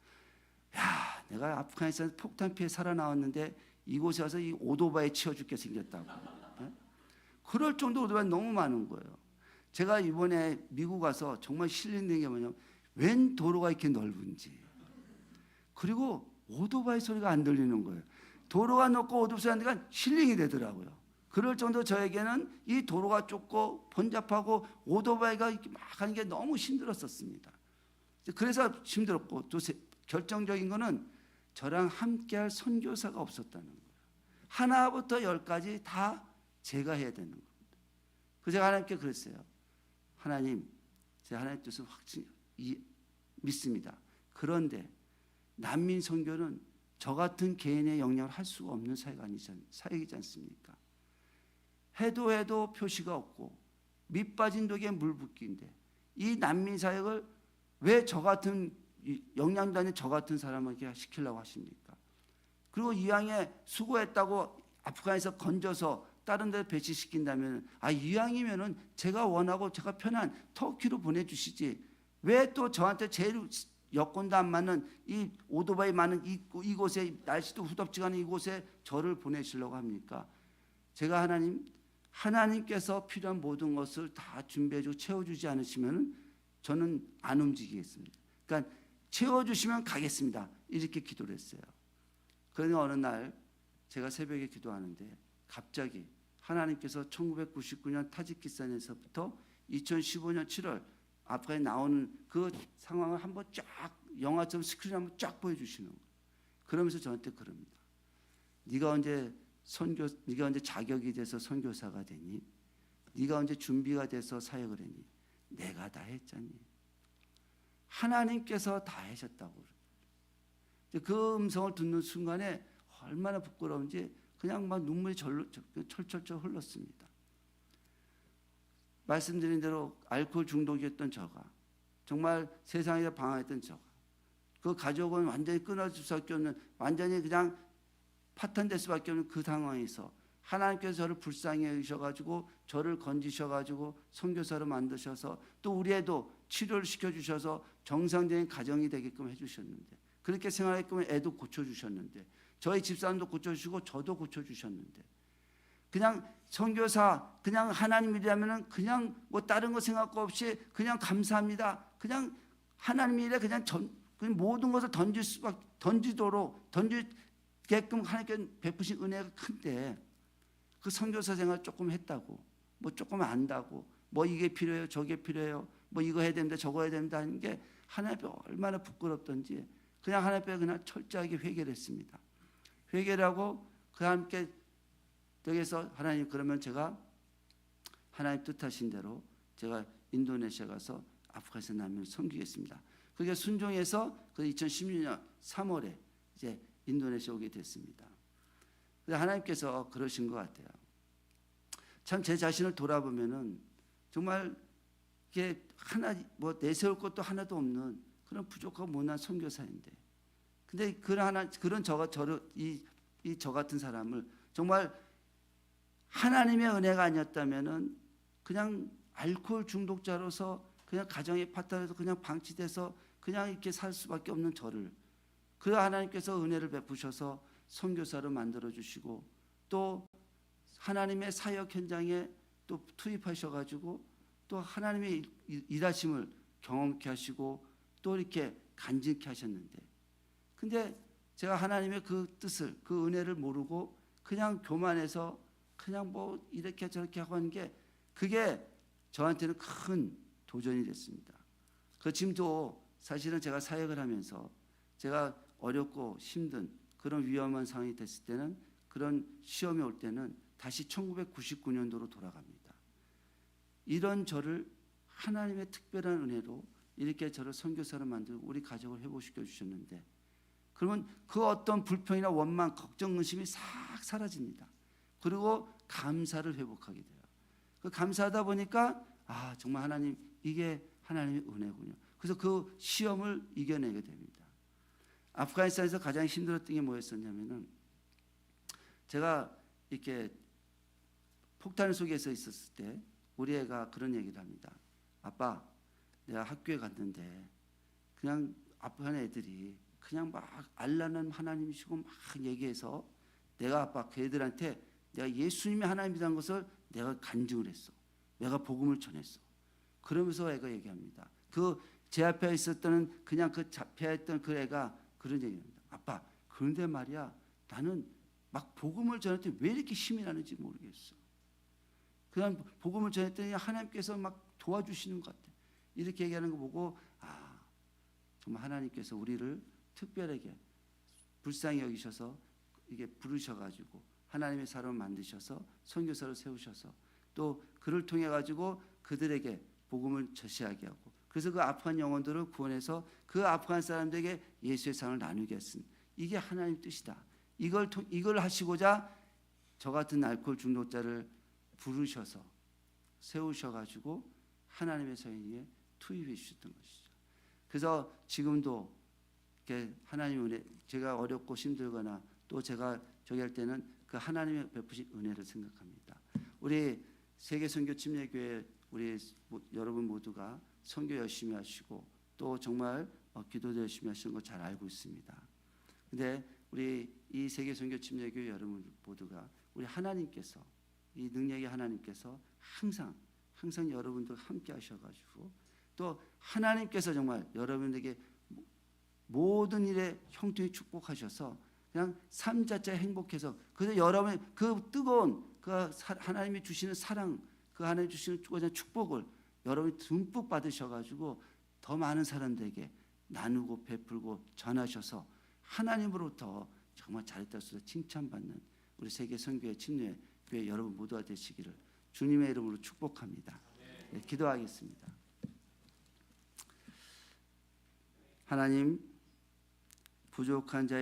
야, 내가 아프가니스탄 폭탄 피해 살아나왔는데 이곳에 와서 이 오토바이에 치여 죽게 생겼다고. 네? 그럴 정도 오토바이 너무 많은 거예요. 제가 이번에 미국 가서 정말 힐링된 게 뭐냐면 웬 도로가 이렇게 넓은지, 그리고 오토바이 소리가 안 들리는 거예요. 도로가 넓고 오토바이 소리가 힐링이 되더라고요. 그럴 정도 저에게는 이 도로가 좁고 번잡하고 오토바이가 이렇게 막 하는 게 너무 힘들었었습니다. 그래서 힘들었고, 또 결정적인 거는 저랑 함께할 선교사가 없었다는 거예요. 하나부터 열까지 다 제가 해야 되는 겁니다. 그래서 제가 하나님께 그랬어요. 하나님, 제가 하나님 뜻을 믿습니다. 그런데 난민 선교는 저 같은 개인의 영향을 할 수가 없는 사역이지 않습니까? 해도 표시가 없고 밑 빠진 독에 물 붓기인데 이 난민 사역을 왜 저 같은 영향도 아닌 저 같은 사람에게 시키려고 하십니까? 그리고 이왕에 수고했다고 아프간에서 건져서 다른 데 배치시킨다면 이왕이면은 제가 원하고 제가 편한 터키로 보내주시지, 왜 또 저한테 제일 여건도 안 맞는 이 오토바이 많은 이곳에, 날씨도 후덥지가 않은 이곳에 저를 보내시려고 합니까? 제가 하나님께서 필요한 모든 것을 다 준비해주고 채워주지 않으시면 저는 안 움직이겠습니다. 그러니까 채워주시면 가겠습니다. 이렇게 기도를 했어요. 그러니 어느 날 제가 새벽에 기도하는데 갑자기 하나님께서 1999년 타지키스탄에서부터 2015년 7월 아프간에 나오는 그 상황을 한번 쫙 영화처럼 스크린 한번 쫙 보여주시는 거예요. 그러면서 저한테 그럽니다. 네가 언제 자격이 돼서 선교사가 되니? 네가 언제 준비가 돼서 사역을 했니? 내가 다 했잖니. 하나님께서 다 하셨다고. 그 음성을 듣는 순간에 얼마나 부끄러운지 그냥 막 눈물이 철철철 흘렀습니다. 말씀드린 대로 알코올 중독이었던 저가, 정말 세상에 방황했던 저가, 그 가족은 완전히 끊어질 수밖에 없는, 완전히 그냥 파탄될 수밖에 없는 그 상황에서 하나님께서 저를 불쌍히 여기셔가지고 저를 건지셔가지고 선교사로 만드셔서 또 우리 애도 치료를 시켜주셔서 정상적인 가정이 되게끔 해주셨는데, 그렇게 생활했기에 애도 고쳐주셨는데, 저희 집사람도 고쳐주시고 저도 고쳐주셨는데, 그냥 선교사, 그냥 하나님 일이라면 그냥 뭐 다른 거 생각 없이 그냥 감사합니다. 그냥 하나님 일에 그냥 모든 것을 던지게끔 하나님께 베푸신 은혜가 큰데, 그 선교사 생활 조금 했다고, 뭐 조금 안다고, 뭐 이게 필요해요, 저게 필요해요, 뭐 이거 해야 됩니다, 저거 해야 됩니다 하는 게 하나님 앞에 얼마나 부끄럽던지 그냥 하나님 앞에 그냥 철저하게 회개를 했습니다. 회개를 하고 그 함께 여기서 하나님, 그러면 제가 하나님 뜻하신 대로 제가 인도네시아 가서 아프간에서 난민을 섬기겠습니다. 그게 순종해서 그 2016년 3월에 이제 인도네시아 오게 됐습니다. 하나님께서 그러신 것 같아요. 참 제 자신을 돌아보면은 정말 이게 하나 뭐 내세울 것도 하나도 없는 그런 부족하고 못난 선교사인데, 근데 그런 저 같은 사람을 정말 하나님의 은혜가 아니었다면은 그냥 알코올 중독자로서 그냥 가정의 파탄에서 그냥 방치돼서 그냥 이렇게 살 수밖에 없는 저를 그 하나님께서 은혜를 베푸셔서 선교사로 만들어 주시고 또 하나님의 사역 현장에 또 투입하셔가지고 또 하나님의 일하심을 경험케 하시고 또 이렇게 간직케 하셨는데, 근데 제가 하나님의 그 뜻을 그 은혜를 모르고 그냥 교만해서 그냥 뭐 이렇게 저렇게 하고 하는 게 그게 저한테는 큰 도전이 됐습니다. 그 지금도 사실은 제가 사역을 하면서 제가 어렵고 힘든 그런 위험한 상황이 됐을 때는 그런 시험이 올 때는 다시 1999년도로 돌아갑니다. 이런 저를 하나님의 특별한 은혜로 이렇게 저를 선교사로 만들고 우리 가족을 회복시켜 주셨는데, 그러면 그 어떤 불평이나 원망, 걱정, 근심이 싹 사라집니다. 그리고 감사를 회복하게 돼요. 그 감사하다 보니까 정말 하나님, 이게 하나님의 은혜군요. 그래서 그 시험을 이겨내게 됩니다. 아프가니스탄에서 가장 힘들었던 게 뭐였었냐면은, 제가 이렇게 폭탄 속에서 있었을 때 우리 애가 그런 얘기를 합니다. 아빠, 내가 학교에 갔는데 그냥 아프간 애들이 그냥 막 알라는 하나님이시고 막 얘기해서 내가 아빠 그 애들한테 내가 예수님이 하나님이라는 것을 내가 간증을 했어. 내가 복음을 전했어. 그러면서 애가 얘기합니다. 그 제 앞에 있었던 그냥 그 잡혀있던 그 애가 그런 얘기합니다. 아빠, 그런데 말이야, 나는 막 복음을 전할 때 왜 이렇게 힘이 나는지 모르겠어. 그냥 복음을 전했더니 하나님께서 막 도와주시는 것 같아. 이렇게 얘기하는 거 보고 정말 하나님께서 우리를 특별하게 불쌍히 여기셔서 이게 부르셔가지고 하나님의 사람을 만드셔서 선교사를 세우셔서 또 그를 통해 가지고 그들에게 복음을 전시하게 하고, 그래서 그 아프간 영혼들을 구원해서 그 아프간 사람들에게 예수의 상을 나누게 했습니다. 이게 하나님 뜻이다. 이걸 하시고자 저 같은 알코올 중독자를 부르셔서 세우셔가지고 하나님의 사역에 투입해 주셨던 것이죠. 그래서 지금도 이렇게 하나님의 은혜, 제가 어렵고 힘들거나 또 제가 저기 할 때는 그 하나님의 베푸신 은혜를 생각합니다. 우리 세계선교침례교회 우리 여러분 모두가 선교 열심히 하시고 또 정말 기도도 열심히 하시는 거 잘 알고 있습니다. 근데 우리 이 세계선교침례교회 여러분 모두가 우리 하나님께서, 이 능력의 하나님께서 항상 여러분들 함께 하셔가지고 또 하나님께서 정말 여러분에게 모든 일에 형통히 축복하셔서 그냥 삶 자체가 행복해서, 그래서 여러분의 그 뜨거운 그 하나님이 주시는 사랑, 그 하나님 주시는 축복을 여러분이 듬뿍 받으셔가지고 더 많은 사람들에게 나누고 베풀고 전하셔서 하나님으로부터 정말 잘했다 해서 칭찬받는 우리 세계 선교회 침례 교회 여러분 모두가 되시기를 주님의 이름으로 축복합니다. 네, 기도하겠습니다. 하나님, 부족한 자의